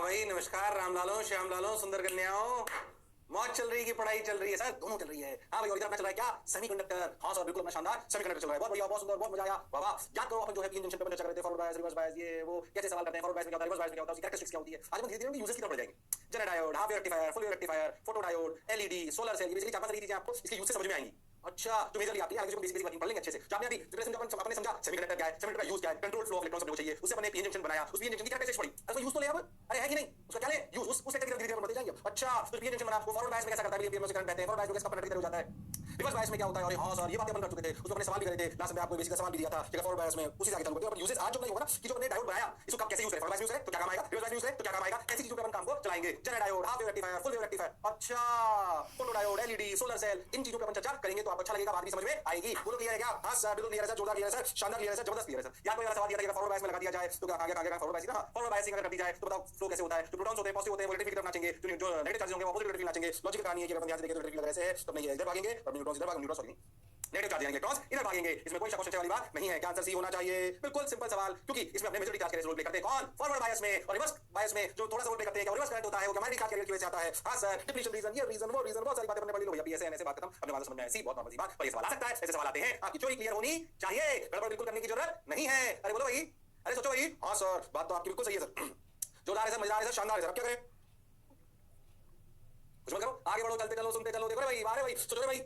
भाई नमस्कार। रामलालो, श्यामलालो, सुंदर कन्याओं, मौज चल रही है कि पढ़ाई चल रही है? सर दोनों चल रही है। हाँ भाई, और इधर अपना चल रहा है क्या? सेमीकंडक्टर। हाँ सर बिल्कुल अपना शानदार सेमीकंडक्टर चल रहा है। बहुत बढ़िया, बहुत सुंदर, बहुत मजा आया। वाह वाह। याद करो अपन जो है पीएन जंक्शन पे चर्चा कर रहे थे, फॉरवर्ड बायस, रिवर्स बायस, ये वो कैसे सवाल करते हैं, फॉरवर्ड बायस में क्या होता है, रिवर्स बायस में क्या होता है, उसकी कैरेक्टरिस्टिक्स क्या होती है। आज हम धीरे धीरे यूजेस की तरफ बढ़ जाएंगे। Generator diode, half wave rectifier, full wave rectifier, photo diode, LED, solar cell, ये बेसिकली 4-5 चीजें आपको इसके यूज से समझ में आएंगी। अच्छा तो मेजरली आती है, आगे जो बेसिक बेसिक पढ़ लेंगे अच्छे से। जो आपने अभी रिलेशन जब अपने समझा सेमीकंडक्टर क्या है, सेमीकंडक्टर का यूज क्या है, कंट्रोल फ्लो ऑफ इलेक्ट्रॉन्स को चाहिए, उससे अपने पीएन जंक्शन बनाया, उस पीएन जंक्शन की कैरेक्टरिस्टिक्स पढ़ी। अरे यूज तो ले अब, अरे है कि नहीं, उसका क्या ले यूज, उस सेक्टर की धीरे धीरे बढ़ते जाएंगे। अच्छा तो पीएन जंक्शन बना, वो फॉरवर्ड बायस में कैसा करता है, पीएन से करंट बहते हैं, फॉरवर्ड बायस में कैसा करंट की तरह हो जाता है, रिवर्स बायस में क्या होता है। अरे हाँ सर ये बातें अपन कर चुके थे, उसमें अपने सवाल भी करे थे, लास्ट में आपको बेसिक सवाल भी दिया था कि फॉरवर्ड बायस में उसी से आगे चालू करते हैं। और यूजेस आज जो नहीं होगा ना कि जो अपने डायोड बनाया इसको कब कैसे यूज करें, फॉरवर्ड बायस यूज है तो क्या काम आएगा, रिवर्स बायस यूज है तो क्या काम आएगा, ऐसी चीजों पे अपन काम को चलाएंगे। Generator diode, half wave rectifier, full wave rectifier, अच्छा photo diode, LED, solar cell, इन चीजों पे अपन चर्चा करेंगे तो आपको अच्छा लगेगा, बात भी समझ में आएगी। बोलो क्लियर है क्या? हाँ सर बिल्कुल क्लियर है सर, जोरदार क्लियर है सर, शानदार क्लियर है सर, जबरदस्त क्लियर है सर। याद कोई सवाल दिया था कि फॉरवर्ड बायस में लगा दिया जाए तो क्या आगे आगे फॉरवर्ड बायस, फॉरवर्ड बायसिंग अगर कर दी जाए तो बताओ फ्लो कैसे होता है। जो प्रोटॉन्स होते हैं पॉजिटिव होते हैं वो नेगेटिव की तरफ नाचेंगे, जो नेगेटिव चार्ज होंगे वो पॉजिटिव की तरफ नाचेंगे। लॉजिक कहानी है कि अपन ध्यान से देखें तो नेगेटिव लग रहे हैं तो नहीं इधर भागेंगे और न्यूट्रॉन्स इधर भागेंगे, न्यूट्रॉन्स सॉरी नेगेटिव चार्ज यानी इलेक्ट्रॉन्स इधर भागेंगे। इसमें कोई शक और वाली बात नहीं है कि आंसर सी होना चाहिए। बिल्कुल सिंपल सवाल, क्योंकि इसमें अपने majority charge carrier role play करते हैं कौन, फॉरवर्ड बायस में। और रिवर्स बायस में जो थोड़ा सा रोल प्ले करते हैं, रिवर्स करंट होता है वो मैग्नेटिक चार्ज कैरियर की वजह से आता है। हां सर डिप्लीशन रीजन, ये रीजन वो रीजन, बहुत सारी बातें अपने पढ़ ली। भैया पीएसए ऐसे बात खत्म, अपने बात समझ में ऐसी बहुत नॉर्मल सी बात, पर ये सवाल आ सकता है, ऐसे सवाल आते हैं, आपकी चोरी क्लियर होनी चाहिए, गड़बड़ बिल्कुल करने की जरूरत नहीं है। अरे बोलो भाई, अरे सोचो भाई। हां सर बात तो आपकी बिल्कुल सही है सर, जोरदार है सर, मजेदार है सर, शानदार है सर। अब क्या करें, कुछ मत करो, आगे बढ़ो, चलते चलो, सुनते चलो। देखो भाई, अरे भाई सोचो भाई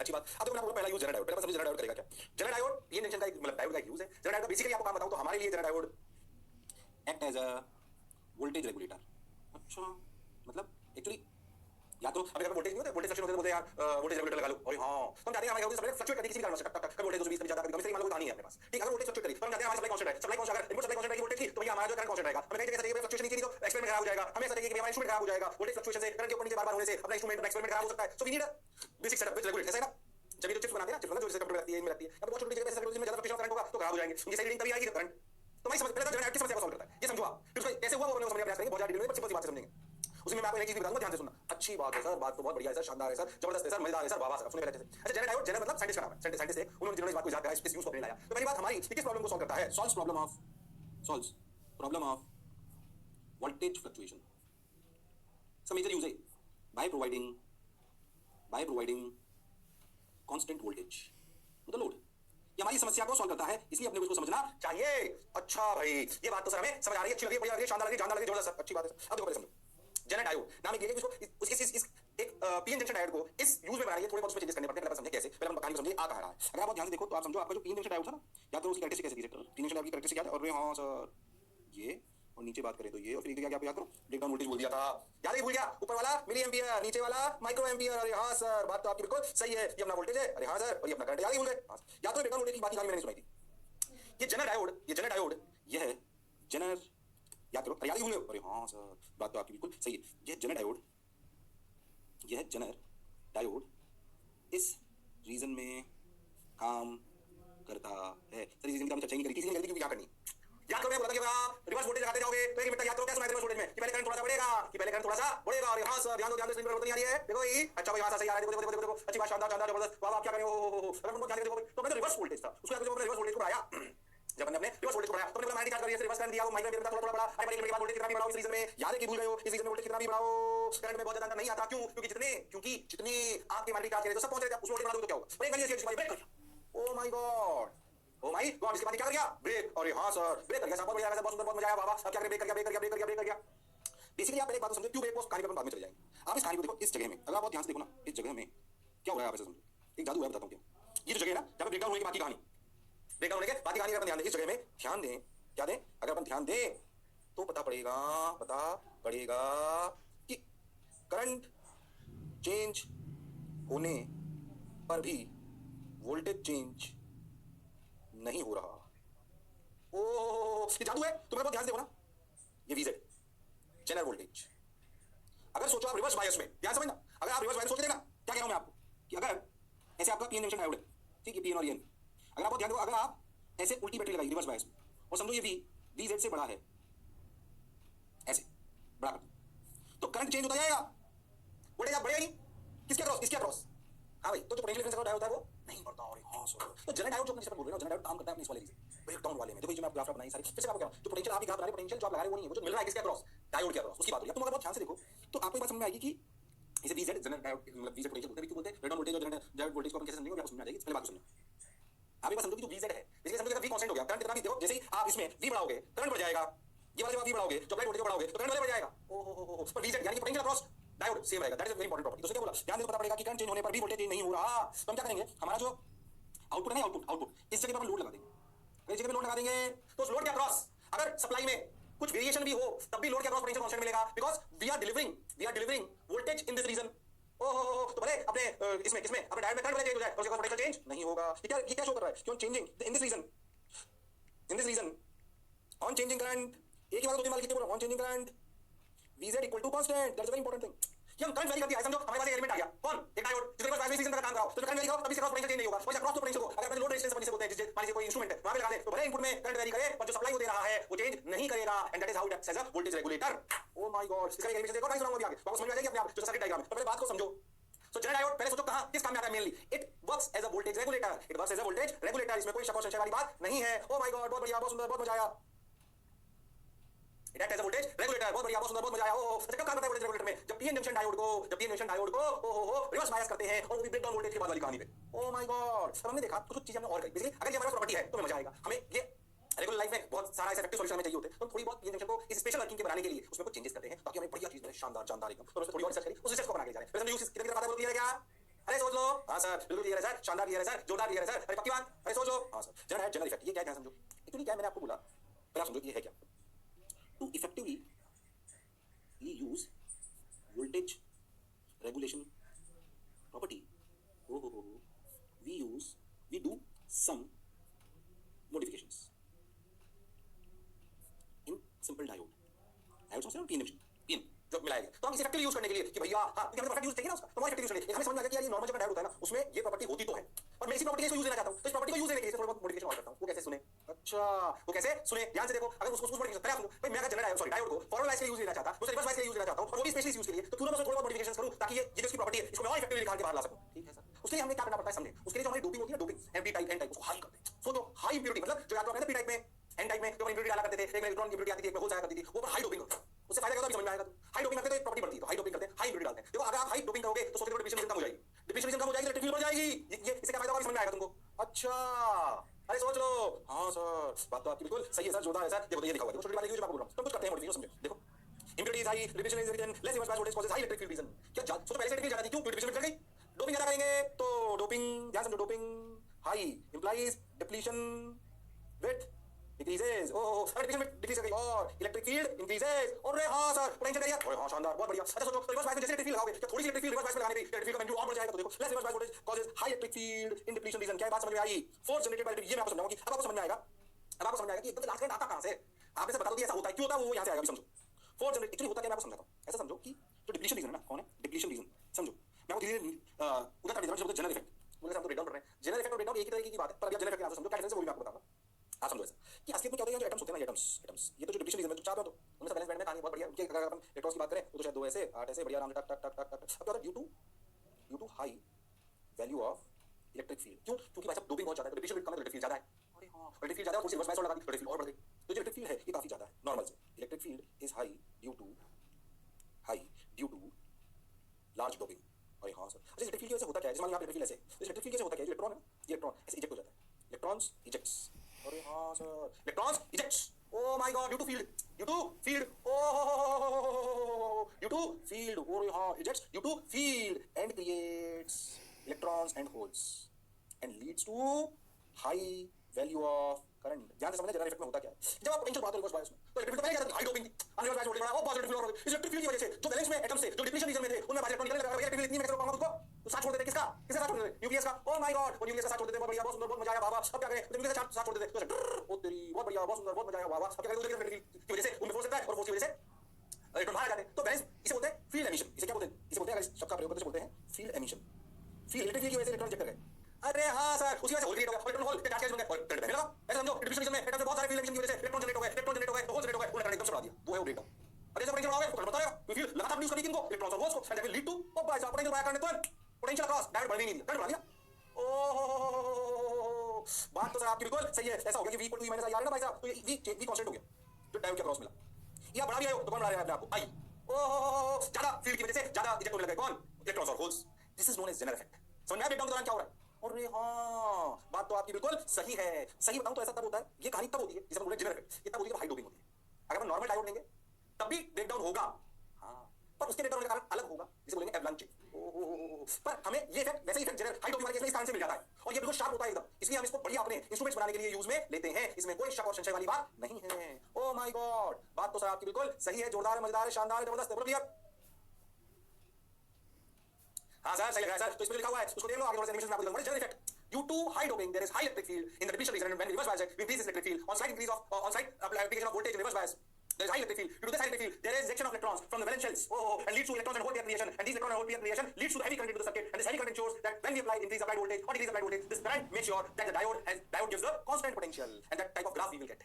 अच्छी बात। अब देखो मैं आपको पहला यूज जनरेटर डायोड, पहले समझिए जनरेटर डायोड करेगा क्या। जनरेटर डायोड पीएन जंक्शन का एक मतलब डायोड का यूज है। जनरेटर डायोड का बेसिकली आपको काम बताऊं तो हमारे लिए generator diode act as a voltage regulator. अच्छा मतलब एक्चुअली या तो अगर वोल्टेज नहीं होता, वोल्टेज फ्लक्चुएशन होते बोलते हैं यार वोल्टेज रेगुलेटर लगा लो। और हां तो हम चाहते हैं हमारे सप्लाई फ्लक्चुएट करने किसी भी कारण से टक टक वोल्टेज 220 कभी ज्यादा कभी कम, इसलिए मान लो कहानी है अपने पास, ठीक है। अगर वोल्टेज फ्लक्चुएट करी तो हम चाहते हैं हमारी सप्लाई कांस्टेंट है, सप्लाई कांस्टेंट, अगर इनपुट सप्लाई कांस्टेंट है वोल्टेज की तो भैया हमारा जो करंट कांस्टेंट रहेगा। हमें कहीं जगह से फ्लक्चुएशन नहीं की तो एक्सपेरिमेंट खराब हो जाएगा, हमें ऐसा लगेगा कि हमारा इंस्ट्रूमेंट खराब हो जाएगा, वोल्टेज फ्लक्चुएशन से करंट के ऊपर नीचे बार-बार होने से अपना इंस्ट्रूमेंट एक्सपेरिमेंट खराब हो सकता है। So we need a basic setup which regulate, ऐसा है ना। जब ये जो चिप्स बनाते हैं ना, चिप्स ना जो जैसे कंप्यूटर रखती है, इनमें रखती है, अब बहुत छोटी जगह पे सर्किट में ज्यादा फ्लक्चुएशन करंट होगा तो खराब हो जाएंगे, उनकी सही रीडिंग तभी आएगी करंट। तो मैं समझ पहले तो जनरेटर की समस्या को सॉल्व करता है, ये समझो आप, फिर उसको कैसे हुआ वो समझने का प्रयास करेंगे, बहुत ज्यादा डिटेल में, पर सिंपल सी बात से समझेंगे। उसमें मैं आपको एक चीज भी बताऊंगा, ध्यान से सुनना। अच्छी बात है सर, बात तो बहुत बढ़िया है सर, शानदार है सर, जबरदस्त है सर, मजेदार है सर, वाह वाह सर, सुनिए पहले अच्छे से। अच्छा जनरेटर डायोड, जनरेटर मतलब साइंटिस्ट का नाम है, साइंटिस्ट है, उन्होंने जिन्होंने इस बात को इजाद करा, इस यूज को अपने लाया। तो पहली बात हमारी किस प्रॉब्लम को सॉल्व करता है, solves problem of voltage fluctuation. Some major use है by providing constant voltage to the load. ये हमारी समस्या को सॉल्व करता है, इसलिए अपने को इसको समझना चाहिए। अच्छा भाई ये बात तो सर हमें समझ आ रही है, अच्छी लगी, बढ़िया लगी, शानदार लगी, जानदार लगी, जबरदस्त, अच्छी बात है सर। अब देखो पहले समझो, जनरेटर डायोड नाम एक इसको इस एक पीएन जंक्शन डायोड को इस यूज में बनाइए, थोड़े बहुत उसमें चेंजेस करने पड़ते हैं, पहले समझे कैसे, पहले हम कहानी को समझिए आ कहां रहा है। अगर आप बहुत ध्यान से देखो तो आप समझो आपका जो पीएन जंक्शन डायोड था ना, या तो उसकी कैरेक्टरिस्टिक कैसे थी, पीएन जंक्शन डायोड की कैरेक्टरिस्टिक क्या है। और हां सर ये, और नीचे बात करें तो ये, और फिर क्या याद करो, ब्रेकडाउन वोल्टेज बोल दिया था, याद है, भूल गया, ऊपर वाला मिली एम्पियर, नीचे वाला माइक्रो एम्पियर। अरे हां सर बात तो आपकी बिल्कुल सही है, ये अपना वोल्टेज है, अरे हां सर, और ये अपना करंट, याद ही भूल गए। या तो ब्रेकडाउन वोल्टेज की बात मैंने नहीं सुनाई थी। ये जनरेटर डायोड ये है जनर, याद करो, याद ही भूल गए, अरे हां सर बात तो आपकी बिल्कुल सही है। ये जनर डायोड, यह जनर डायोड इस रीजन में काम करता है। सर रीजन की हमने चर्चा नहीं करी थी, इसलिए क्योंकि क्या करनी याद करो, मैं बोला कि आप रिवर्स वोल्टेज लगाते जाओगे तो एक मिनट याद करो क्या सुना है रिवर्स वोल्टेज में, कि पहले करंट थोड़ा सा बढ़ेगा, कि पहले करंट थोड़ा सा बढ़ेगा। और हां सर ध्यान दो स्क्रीन पर नहीं आ रही है, देखो ये अच्छा भाई, हां सही आ रहा है, देखो देखो देखो देखो, अच्छी बात, शानदार शानदार, जबरदस्त, वाह आप क्या करें, हो अगर तुम ध्यान से देखो तो मैं रिवर्स वोल्टेज था, उसको जो रिवर्स वोल्टेज को बढ़ाया, जब हमने रिवर्स वोल्टेज को बढ़ाया तो हमने मैग्नेटिक चार्ज कर रिवर्स करंट दिया, वो माइक्रो एम्पियर थोड़ा थोड़ा बढ़ा, आई के बाद वोल्टेज कितना भी बढ़ाओ इस रीजन में, याद है कि भूल गए हो, इस रीजन में वोल्टेज कितना भी बढ़ाओ करंट में बहुत ज्यादा नहीं आता। क्यों? क्योंकि जितने आपके मैग्नेटिक चार्ज करे तो सब पहुंच रहे थे, उस वोल्टेज बढ़ा दो तो क्या होगा, और एक गली ऐसी ब्रेक कर दिया। ओ my God, O my God, इसके बाद क्या कर गया, ब्रेक। और हां सर ब्रेक कर गया, सब बहुत बढ़िया, वैसे बहुत सुंदर, बहुत मजा आया, वाह वाह। अब क्या करें, ब्रेक कर गया, ब्रेक कर गया, ब्रेक कर गया, ब्रेक कर गया। बेसिकली आप पहले एक बात समझो, क्यों ब्रेक पोस्ट कहानी पर बाद में चले जाएंगे। आप इस कहानी को देखो, इस जगह में अगर आप बहुत ध्यान से देखो ना, इस जगह में क्या हो रहा है आप ऐसे समझो, एक जादू है, बताता हूं क्या। ये जो जगह है ना जहां पे ब्रेकडाउन होने की बाकी कहानी, ब्रेकडाउन होने के बाकी कहानी अपन ध्यान दें, इस जगह में ध्यान दें, क्या दें, अगर अपन ध्यान दें तो पता पड़ेगा कि करंट चेंज होने पर भी वोल्टेज चेंज नहीं हो रहा। ओ ये जादू है, तुम बहुत ध्यान से देखो ना, ये वीजेड जनरल वोल्टेज। अगर सोचो आप रिवर्स बायस में, ध्यान समझना, अगर आप रिवर्स बायस सोच के देखना, क्या कह रहा हूं मैं आपको, कि अगर ऐसे आपका पीएन जंक्शन डायोड है, ठीक है, पीएन और एन, अगर आप बहुत ध्यान दो, अगर आप ऐसे उल्टी बैटरी लगाई रिवर्स बायस में, और समझो ये वी जेड से बड़ा है, ऐसे बड़ा कर, तो करंट चेंज होता जाएगा, वोल्टेज आप बढ़ेगा नहीं, किसके अक्रॉस, हाँ भाई, तो जो पोटेंशियल डिफरेंस का डायोड होता है वो नहीं बढ़ता। और हां सर, तो जनरेटर डायोड जो अपन जिस पर बोल रहे हैं, जनरेटर डायोड काम करता है अपनी इस वाले रीजन, ब्रेकडाउन वाले में देखो, ये जो मैं ग्राफ बनाई सारी, फिर से आपको जो पोटेंशियल आप ग्राफ बना रहे, पोटेंशियल जो आप लगा रहे हो वो नहीं है, वो जो मिल रहा है किसके अक्रॉस, डायोड के अक्रॉस, उसकी बात हो रही है। तुम अगर बहुत ध्यान से देखो तो आपको एक बात समझ में आएगी कि इसे वीजेड जनरल डायोड, मतलब वीजेड पोटेंशियल बोलते हैं, बोलते हैं ब्रेकडाउन वोल्टेज और जनरल डायोड वोल्टेज को अपन कैसे समझेंगे, वो आपको समझ में आ जाएगी। पहले बात सुनो, आप एक बात समझो कि जो वीजेड है, बेसिकली समझो कि वी कांस्टेंट हो गया, करंट कितना भी देखो, जैसे ही आप इसमें वी बढ़ाओगे करंट बढ़ जाएगा, ये वाला जब आप वी बढ़ाओगे, जो वोल्टेज बढ़ाओगे तो करंट बढ़ जाएगा। ओ हो, पर वीजेड यानी कि पोटेंशियल अक्रॉस डायोड सेम रहेगा। That is very important property. तो क्या बोला, ध्यान देना पता पड़ेगा कि करंट चेंज होने पर भी वोल्टेज चेंज नहीं हो रहा। तो हम क्या करेंगे, हमारा जो आउटपुट है ना, आउटपुट इस जगह पर हम लोड लगा देंगे, इस जगह पे लोड लगा देंगे, तो उस लोड के अक्रॉस अगर सप्लाई में कुछ वेरिएशन भी हो तब भी लोड के अक्रॉस पोटेंशियल कांस्टेंट मिलेगा, because we are delivering voltage in this region. ओहो, तो भले अपने इसमें किसमें अपने डायोड में करंट चेंज हो जाए, तो उसका पोटेंशियल चेंज नहीं होगा। ये क्या शो कर रहा है, क्यों changing in this region on changing current, एक ही बात दो तीन बार लिखते बोलो, on changing current Vz equal to constant, that's very important thing. ये हम करंट वेरी कर दिया है, समझो हमारे पास एक एलिमेंट आ गया, कौन, एक डायोड, जिसके पास सीजन का काम कराओ, तो करंट वेरी करो, तभी से क्रॉस पोटेंशियल चेंज नहीं होगा। और क्रॉस पोटेंशियल को अगर अपने लोड रेजिस्टेंस से बोलते हैं, मान लीजिए कोई इंस्ट्रूमेंट है वहां पे लगा दे, तो भले इनपुट में करंट वेरी करे पर जो सप्लाई को दे रहा है वो चेंज नहीं करेगा, and that is how it acts as a voltage regulator. Oh my god, इसका एक एनिमेशन देखो, नाइस बनाऊंगा अभी आगे, आपको समझ में आ जाएगी अपने आप जो सर्किट डायग्राम है। तो पहले बात को समझो। सो जनरल डायोड पहले सोचो कहां किस काम में आता है, mainly it works as a voltage regulator, it works as a voltage regulator, इसमें कोई शक और संशय वाली बात नहीं है। ओ माय गॉड, बहुत बढ़िया, बहुत सुंदर, बहुत मजा आया। It act as a voltage regulator, बहुत बढ़िया, बहुत सुंदर, बहुत मजा आया। ओ अच्छा, कब काम करता है वोल्टेज रेगुलेटर में, जब पीएन जंक्शन डायोड को ओ रिवर्स बायस करते हैं, और वो भी ब्रेकडाउन वोल्टेज के बाद वाली कहानी पे। ओ माय गॉड, अब हमने देखा कुछ चीजें हमने और करी। बेसिकली अगर ये हमारा प्रॉपर्टी है तो हमें मजा आएगा। हमें ये रेगुलर लाइफ में बहुत सारा ऐसे इफेक्टिव सॉल्यूशन हमें चाहिए होते हैं, तो थोड़ी बहुत पीएन जंक्शन को इस स्पेशल वर्किंग के बनाने के लिए उसमें कुछ चेंजेस करते हैं ताकि हमें बढ़िया चीज मिले, शानदार शानदार एकदम। तो थोड़ी और रिसर्च करी, उस रिसर्च को बना के जा रहे हैं। वैसे यूज कितने बात है, बोल क्या, अरे सोच लो। हाँ सर, बिल्कुल क्लियर है सर, शानदार क्लियर है सर, जोरदार क्लियर है सर, अरे पक्की बात, अरे सोच लो। हाँ सर, जनरल इफेक्ट ये क्या है समझो। एक्चुअली क्या मैंने आपको बोला, पहले आप समझो ये है क्या। To effectively use voltage regulation property, we do some modifications in simple diode समझते हो, पीएन जो मिलाया गया। तो हम इसे इफेक्टिवली यूज करने के लिए कि भैया हाँ, क्योंकि हमें परफेक्ट यूज चाहिए ना उसका, तो हमारे इफेक्टिव यूज करने हमें समझ में आ गया कि यार ये नॉर्मल जब डायोड होता है ना उसमें ये प्रॉपर्टी होती तो है, और मैं इसी प्रॉपर्टी को यूज लेना चाहता हूं, तो इस प्रॉपर्टी को यूज लेने के लिए थोड़ा बहुत मॉडिफिकेशन और करता हूं। वो कैसे सुने, अच्छा वो कैसे सुने, ध्यान से देखो। अगर उसको मॉडिफिकेशन पहले सुनो भाई, मैं अगर जनरल डायोड को फॉरवर्ड बायस के लिए यूज लेना चाहता हूं, तो रिवर्स बायस के लिए यूज लेना चाहता हूं, और वो भी स्पेशली यूज के लिए, तो क्यों ना मैं थोड़ा बहुत मॉडिफिकेशन करूं ताकि ये जो इसकी प्रॉपर्टी है इसको मैं और इफेक्टिवली निकाल के बाहर ला सकूं। ठीक है सर, उसके लिए हमें क्या करना पड़ता है समझे। उसके लिए जो हमारी डोपिंग होती है, doping MP type N type, उसको हाई करते हैं। सो जो हाई इंप्योरिटी मतलब जो या तो कहते हैं पी टाइप में, एन टाइप में जो इंप्योरिटी डाला करते थे, एक में इलेक्ट्रॉन की इंप्योरिटी आती थी, एक में होल जाया करती थी, वो पर हाई डोपिंग होता है। उससे फायदा क्या होता है समझ में आएगा। तो हाई डोपिंग करते तो एक प्रॉपर्टी बढ़ती है, तो हाई डोपिंग करते हैं, हाई इंप्योरिटी डालते हैं। देखो अगर आप हाई डोपिंग करोगे तो सोचो डिप्लीशन कम हो जाएगी, डिप्लीशन कम हो जाएगी, इलेक्ट्रिक फील्ड बढ़ जाएगी। ये इससे क्या फायदा होगा समझ में आएगा तुमको। अच्छा अरे सोच लो। हाँ सर, बात तो आपकी बिल्कुल सही है सर, जोरदार है सर। देखो ये लिखा हुआ है, छोटी बात है जो मैं आपको बोल रहा हूं, तो कुछ करते हैं मॉडिफिकेशन समझो। देखो impurity is high, depletion is written, less reverse bias voltage causes high electric field region. क्या सोचो पहले से इलेक्ट्रिक ज्यादा थी, क्यों डिप्लीशन बढ़ गई, डोपिंग ज्यादा करेंगे तो डोपिंग, ध्यान समझो, doping high implies depletion with decreases. Depletion में डिक्रीज कर गई और इलेक्ट्रिक फील्ड इंक्रीजेस। और हां सर पोटेंशियल एरिया, और हां शानदार, बहुत बढ़िया। अच्छा सोचो रिवर्स बायस में जैसे इलेक्ट्रिक फील्ड लगाओगे, क्या थोड़ी सी इलेक्ट्रिक फील्ड रिवर्स बायस में लगाने पे इलेक्ट्रिक फील्ड का वैल्यू और बढ़ जाएगा। तो देखो less reverse bias voltage causes high electric field इन डिप्लीशन रीजन। क्या बात समझ में आई, फोर्स जनरेटेड बाय ये मैं आपको समझाऊंगा कि अब आपको समझ में आएगा। अब आपको समझ में आएगा कि एकदम लास्ट करंट आता कहां से, आपने से बता दो कि ऐसा होता है, क्यों होता है वो यहां से आएगा। अभी समझो फोर्स जनरेट एक्चुअली होता क्या, मैं आपको समझाता हूं। ऐसा समझो कि जो डिप्लीशन रीजन है ना, कौन है डिप्लीशन रीजन, समझो मैं आपको धीरे-धीरे उधर कर देता हूं। जनरल इफेक्ट बोले हम तो ब्रेकडाउन कर रहे हैं, जनरल इफेक्ट और ब्रेकडाउन एक ही तरीके की बात है, पर अभी आप जनरल इफेक्ट समझो क्या डिफरेंस है वो भी मैं आपको बताऊंगा। आप समझो ऐसा कि असलियत में क्या होता है, जो एटम्स होते हैं ना, एटम्स ये तो जो डिप्लीशन रीजन में चाहते हो तो उनमें से बैलेंस बैंड में कहानी बहुत बढ़िया उनके। अगर अपन इलेक्ट्रॉन्स की बात करें तो शायद 2 ऐसे 8 ऐसे बढ़िया आराम से टक टक टक टक टक। अब क्या होता है due to high value of electric field, क्यों, क्योंकि भाई साहब डोपिंग बहुत ज्यादा है, तो डिप्लीशन कम है, इलेक्ट्रिक फील्ड ज्यादा है। अरे हां इलेक्ट्रिक फील्ड ज्यादा है, कुछ रिवर्स बायस और लगा दी, इलेक्ट्रिक फील्ड और बढ़ गई। तो जो इलेक्ट्रिक फील्ड है ये काफी ज्यादा है नॉर्मल से, electric field is high due to large doping. अरे हां सर, अच्छा इलेक्ट्रिक फील्ड कैसे होता क्या है, जैसे मान लो आप इलेक्ट्रिक फील्ड ऐसे, इलेक्ट्रिक फील्ड कैसे होता क्या है, इलेक्ट्रॉन है ना, ये इलेक्ट्रॉन ऐसे इजेक्ट हो जाता है, इलेक्ट्रॉन्स इजेक्ट्स। अरे हां sir, electrons ejects, oh my god, due to field, due to field, और हां ejects due to field and creates electrons and holes and leads to high value of current. ध्यान से समझना जनरल इफेक्ट में होता क्या है। जब आप पोटेंशियल बात हो रिवर्स बायस में, तो इलेक्ट्रिक फील्ड पहले क्या था, हाई डोपिंग थी, अनरिवर्स बायस वोल्टेज बढ़ा, वो पॉजिटिव फील्ड और इलेक्ट्रिक फील्ड की वजह से जो बैलेंस में एटम से जो डिप्लीशन रीजन में थे उनमें बाहर इलेक्ट्रॉन निकलने लगा, इलेक्ट्रिक फील्ड इतनी मैं कैसे रोकूंगा उसको, तो साथ छोड़ देते किसका साथ छोड़ देते, न्यूक्लियस का। ओ माय गॉड, वो न्यूक्लियस का साथ छोड़ देते, बहुत बढ़िया, बहुत सुंदर, बहुत मजा आया, वाह वाह। अब क्या करें, न्यूक्लियस का साथ छोड़ देते, तो ओ तेरी बहुत बढ़िया, बहुत सुंदर, बहुत मजा आया, वाह वाह। अब क्या करें, इलेक्ट्रिक फील्ड की वजह से उनमें फोर्स लगता है और फोर्स की वजह से इलेक्ट्रॉन बाहर आ जाते हैं, तो बैलेंस इसे बोलते हैं फील्ड एमिशन। इसे क्या बोलते हैं, इसे बोलते हैं, अगर इस शब्द का प्रयोग करते हैं बोलते हैं field emission. Field electric field की वजह से इलेक्ट्रॉन रिजेक्ट कर गए। अरे हां सर, उसी वजह से होल क्रिएट हो गया, इलेक्ट्रॉन होल के चार्ज बन गए और करंट बहने लगा। ऐसा समझो डिप्लीशन रीजन में एटम से बहुत सारे फील्ड एमिशन की वजह से इलेक्ट्रॉन जनरेट हो गए, तो होल जनरेट हो गए, उन्होंने करंट एकदम से बढ़ा दिया, वो है वो ब्रेकडाउन। और जैसे पोटेंशियल बढ़ाओगे तो करंट बढ़ता रहेगा, क्योंकि फील्ड लगातार प्रोड्यूस करेगी इनको इलेक्ट्रॉन्स और होल्स को, and that will lead to potential बढ़ाया करंट, तो पोटेंशियल अक्रॉस डायोड बढ़ने नहीं दिया, करंट बढ़ा दिया। ओ बात तो सर आपकी बिल्कुल सही है। ऐसा हो गया कि v इक्वल टू माइनस आई आ रहा है ना भाई साहब, तो ये v कांस्टेंट हो गया जो डायोड के अक्रॉस मिला। या बड़ा भी है तो कौन बना रहा है अपने आप को? आई। ओहो, ज्यादा फील्ड की वजह से ज्यादा इजेक्ट होने लगे कौन? इलेक्ट्रॉन्स और holes. This is known as Zener effect. समझ में आया ब्रेकडाउन के दौरान क्या हो रहा है? अरे हाँ, बात तो आपकी बिल्कुल सही है। सही बताऊं तो ऐसा तब होता है, ये कहानी तब होती है जिसे हम बोलते हैं जेनर इफेक्ट। ये तब होती है जब हाई डोपिंग होती है। अगर हम नॉर्मल डायोड लेंगे तब भी ब्रेकडाउन होगा, हाँ, पर उसके ब्रेकडाउन का कारण अलग होगा जिसे बोलेंगे एवलांचे। पर हमें ये इफेक्ट वैसे इफेक्ट जेनर हाई डोपिंग वाले केस में इस कारण से मिल जाता है और ये बिल्कुल शार्प होता है एकदम, इसलिए हम इसको बढ़िया अपने इंस्ट्रूमेंट्स बनाने के लिए यूज में लेते हैं। इसमें कोई शक और संशय वाली बात नहीं है। ओ माय गॉड, बात तो सर आपकी बिल्कुल सही है। जोरदार है, मजेदार है, शानदार है, जबरदस्त है। बोलो क्लियर? हाँ सर सही लगा सर। तो इसमें लिखा हुआ है, उसको देख लो, आगे थोड़ा सा एनिमेशन में आपको दिखाऊंगा। Zener effect due to high doping there is high electric field in the depletion region, and when reverse bias we increase this electric field on slight increase of on slight application of voltage in reverse bias there is high electric field. Due to this high electric field there is ejection of electrons from the valence shells and leads to electrons and hole pair creation, and these electron and hole pair creation leads to the heavy current into the circuit, and this heavy current ensures that when we apply increase applied voltage or decrease applied voltage, this current makes sure that the diode gives the constant potential, and that type of graph we will get,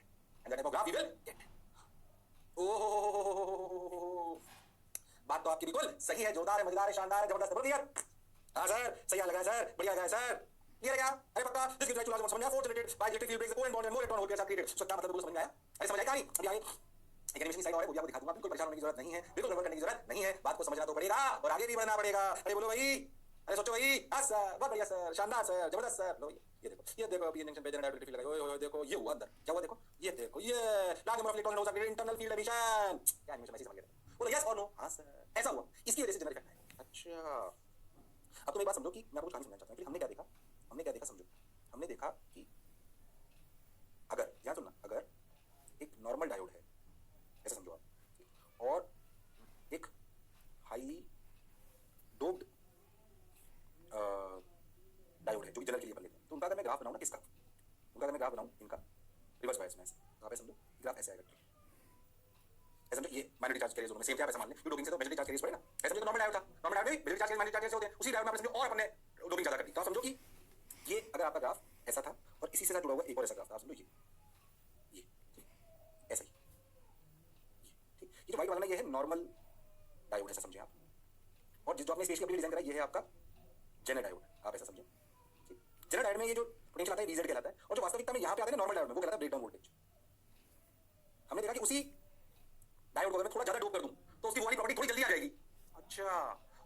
बात तो आपकी बिल्कुल सही है। जोरदार है, मजेदार है, शानदार है, जबरदस्त है। बोलो क्लियर? हाँ सर सही लगा सर, बढ़िया लगा सर। क्लियर है क्या? अरे पक्का। This gives rise to large समझ में आया। Force generated by electric field breaks the covalent bond and more electron hole pairs are created. So क्या मतलब बिल्कुल समझ में आया? अरे समझ आया कहानी? अभी आगे एक एनिमेशन की स्लाइड और है, वो भी आपको दिखा दूंगा। बिल्कुल परेशान होने की जरूरत नहीं है, बिल्कुल गड़बड़ करने की जरूरत नहीं है। बात को समझना तो पड़ेगा और आगे भी बढ़ना पड़ेगा। अरे बोलो भाई, अरे सोचो भाई। हाँ सर, बहुत बढ़िया सर, शानदार सर, जबरदस्त सर। लो ये देखो अभी जंक्शन पे जनरेटर इलेक्ट्रिक फील्ड लगा। ओए देखो ये हुआ अंदर, क्या हुआ देखो, ये देखो, ये large number of electron holes are created internal field emission. क्या एनिमेशन ऐसे समझ गए? बोलो यस और नो? हाँ सर ऐसा हुआ, इसकी वजह से जनरेट करना है। अच्छा, अब तुम एक बात समझो कि मैं आपको कहानी समझाना चाहता हूँ कि हमने क्या देखा समझो। हमने देखा कि अगर ध्यान सुनना, अगर एक नॉर्मल डायोड है ऐसा समझो आप, और एक हाईली डोप्ड डायोड है जो कि जनरल के लिए अपन लेते हैं, तो उनका अगर मैं ग्राफ बनाऊं ना, किसका, उनका अगर मैं ग्राफ बनाऊं इनका रिवर्स बायस में, तो आप ऐसे समझो ग्राफ ऐसे आएगा। ऐसा समझो ये माइनॉरिटी चार्ज कैरियर्स में सेम क्या ऐसा मान लें, डोपिंग से तो मेजॉरिटी चार्ज कैरियर्स पड़ेगा। ऐसा समझो नॉर्मल डायोड था, नॉर्मल डायोड में मेजॉरिटी चार्ज माइनॉरिटी चार्ज होते हैं, उसी डायोड में समझो और अपने डोपिंग ज्यादा कर दी। तो समझो कि ये अगर आपका ग्राफ ऐसा था और इसी से साथ जुड़ा हुआ एक और ऐसा ग्राफ था, आप समझो ये ऐसा ही, ठीक। ये जो व्हाइट वाला ना ये है नॉर्मल डायोड, ऐसा समझिए आप। और जो आपने स्पेस के लिए डिजाइन करा ये है आपका जेनर डायोड, आप ऐसा समझो, ठीक। जेनर डायोड में ये जो पोटेंशियल आता है वीजेड कहलाता है, और जो वास्तविकता में यहाँ पे आता है नॉर्मल डायोड में, वो कहलाता है ब्रेकडाउन वोल्टेज। हमने देखा कि उसी डायोड को अगर मैं थोड़ा ज्यादा डोप कर दूं तो उसकी वाली प्रॉपर्टी थोड़ी जल्दी आ जाएगी। अच्छा,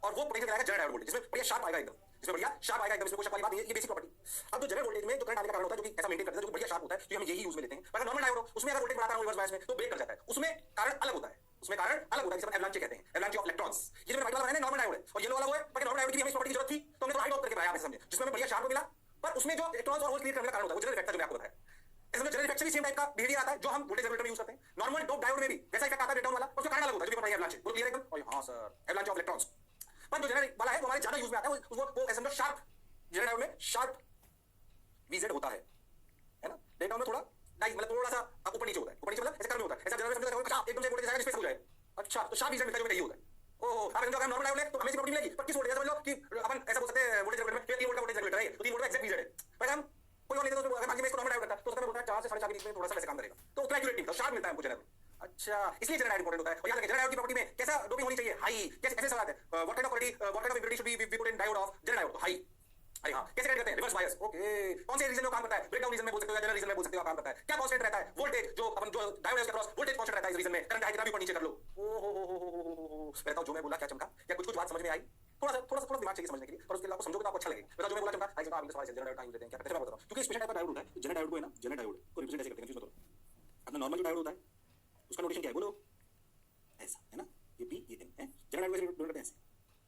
और वो पोटेंशियल कहलाएगा जेनर डायोड वोल्टेज, जिसमें बढ़िया शार्प आएगा एकदम, इसमें बढ़िया शार्प आएगा एकदम, इसमें कोई शक वाली बात नहीं है, ये बेसिक प्रॉपर्टी। अब जो जनरल वोल्टेज में जो करंट आने का कारण होता है, जो कि ऐसा मेंटेन करता है, जो बढ़िया शार्प होता है, तो हम यही यूज में लेते हैं। पर नॉर्मल डायोड उसमें अगर वोल्टेज बढ़ाता हूं रिवर्स बायस में तो ब्रेक कर जाता है, उसमें कारण अलग होता है, जिसे अपन एवलांचे कहते हैं, एवलांचे ऑफ इलेक्ट्रॉन्स। ये जो व्हाइट वाला है नॉर्मल डायोड है, और येलो वाला वो है, पर नॉर्मल डायोड की हमें इस प्रॉपर्टी की जरूरत थी तो हमने तो हाई डॉप करके बनाया, आप समझे, जिसमें हमें बढ़िया शार्प मिला, पर उसमें जो इलेक्ट्रॉन्स और होल्स क्रिएट करने का कारण होता है वो जनरल इफेक्ट था जो मैं आपको बताया। इसमें जनरल इफेक्ट भी सेम टाइप का बिहेवियर आता है जो हम वोल्टेज रेगुलेटर में यूज करते हैं। नॉर्मल डोप डायोड में भी वैसा इफेक्ट आता है ब्रेकडाउन वाला, उसका कारण अलग होता है, जो भी पता है एवलांचे। वो क्लियर है एकदम? और हां सर, एवलांचे ऑफ इलेक्ट्रॉन्स। पर जो जनरल वाला है वो हमारे ज्यादा यूज में आता है, वो ऐसे समझो शार्प, जनरल डायोड में शार्प वीजेड होता है ना। ब्रेकडाउन में थोड़ा नाइस, मतलब थोड़ा सा ऊपर नीचे होता है, ऊपर नीचे मतलब ऐसे कर्व में होता है, ऐसा जनरल में समझो एकदम से वोल्टेज आएगा स्पेस हो जाए। अच्छा, तो शार्प वीजेड मिलता है जो यही होता है। ओहो, आप समझो अगर नॉर्मल डायोड है तो हमें प्रॉपर्टी मिलेगी, पर किस वोल्टेज समझ लो कि अपन ऐसा बोल सकते हैं वोल्टेज रेगुलेटर में 3 वोल्ट का वोल्टेज रेगुलेटर है, तो 3 वोल्ट का एग्जैक्ट वीजेड है। पर हम कोई और लेते तो अगर मान लीजिए मैं इसको नॉर्मल डायोड करता तो उसका बोलता है 4 से 4.5 के बीच में थोड़ा सा वैसे काम करेगा, तो उतना एक्यूरेट नहीं था, शार्प मिलता है हमको जनरल। अच्छा, इसलिए जनरल डायोड इंपॉर्टेंट होता है। और याद रखिए जनरल डायोड की प्रॉपर्टी में कैसा डोपिंग होनी चाहिए, हाई। कैसे कैसे सवाल है, what kind of quality, what kind of impurity should be put in diode off general diode, high. अरे हाँ, कैसे करते हैं रिवर्स बायस। ओके, कौन से रीजन में काम करता है, ब्रेकडाउन रीजन में बोल सकते हो या जनरल रीजन में बोल सकते हो, काम करता है। क्या कांस्टेंट रहता है, वोल्टेज, जो अपन जो डायोड है उसके क्रॉस वोल्टेज कांस्टेंट रहता है इस रीजन में, करंट है कितना भी ऊपर नीचे कर लो। ओहो, बताओ जो मैं बोला क्या चमका, या कुछ कुछ बात समझ में आई? थोड़ा दिमाग चाहिए समझने के लिए, पर उसके लिए आपको समझोगे तो आपको अच्छा लगेगा। बताओ जो मैं बोला चमका, आई आप सवाल जनरल डायोड का यूज लेते हैं क्या, कैसे मैं बता रहा हूं, क्योंकि स्पेशल टाइप का डायोड होता है। जनरल डायोड को है ना, जनरल डायोड को रिप्रेजेंट ऐसे करते हैं, कंफ्यूज मत हो। अपना नॉर्मल जो डायोड होता है उसका नोटेशन क्या है, बोलो ऐसा है ना, ये पी ये एन है। जनरल डायोड को करते हैं ऐसे,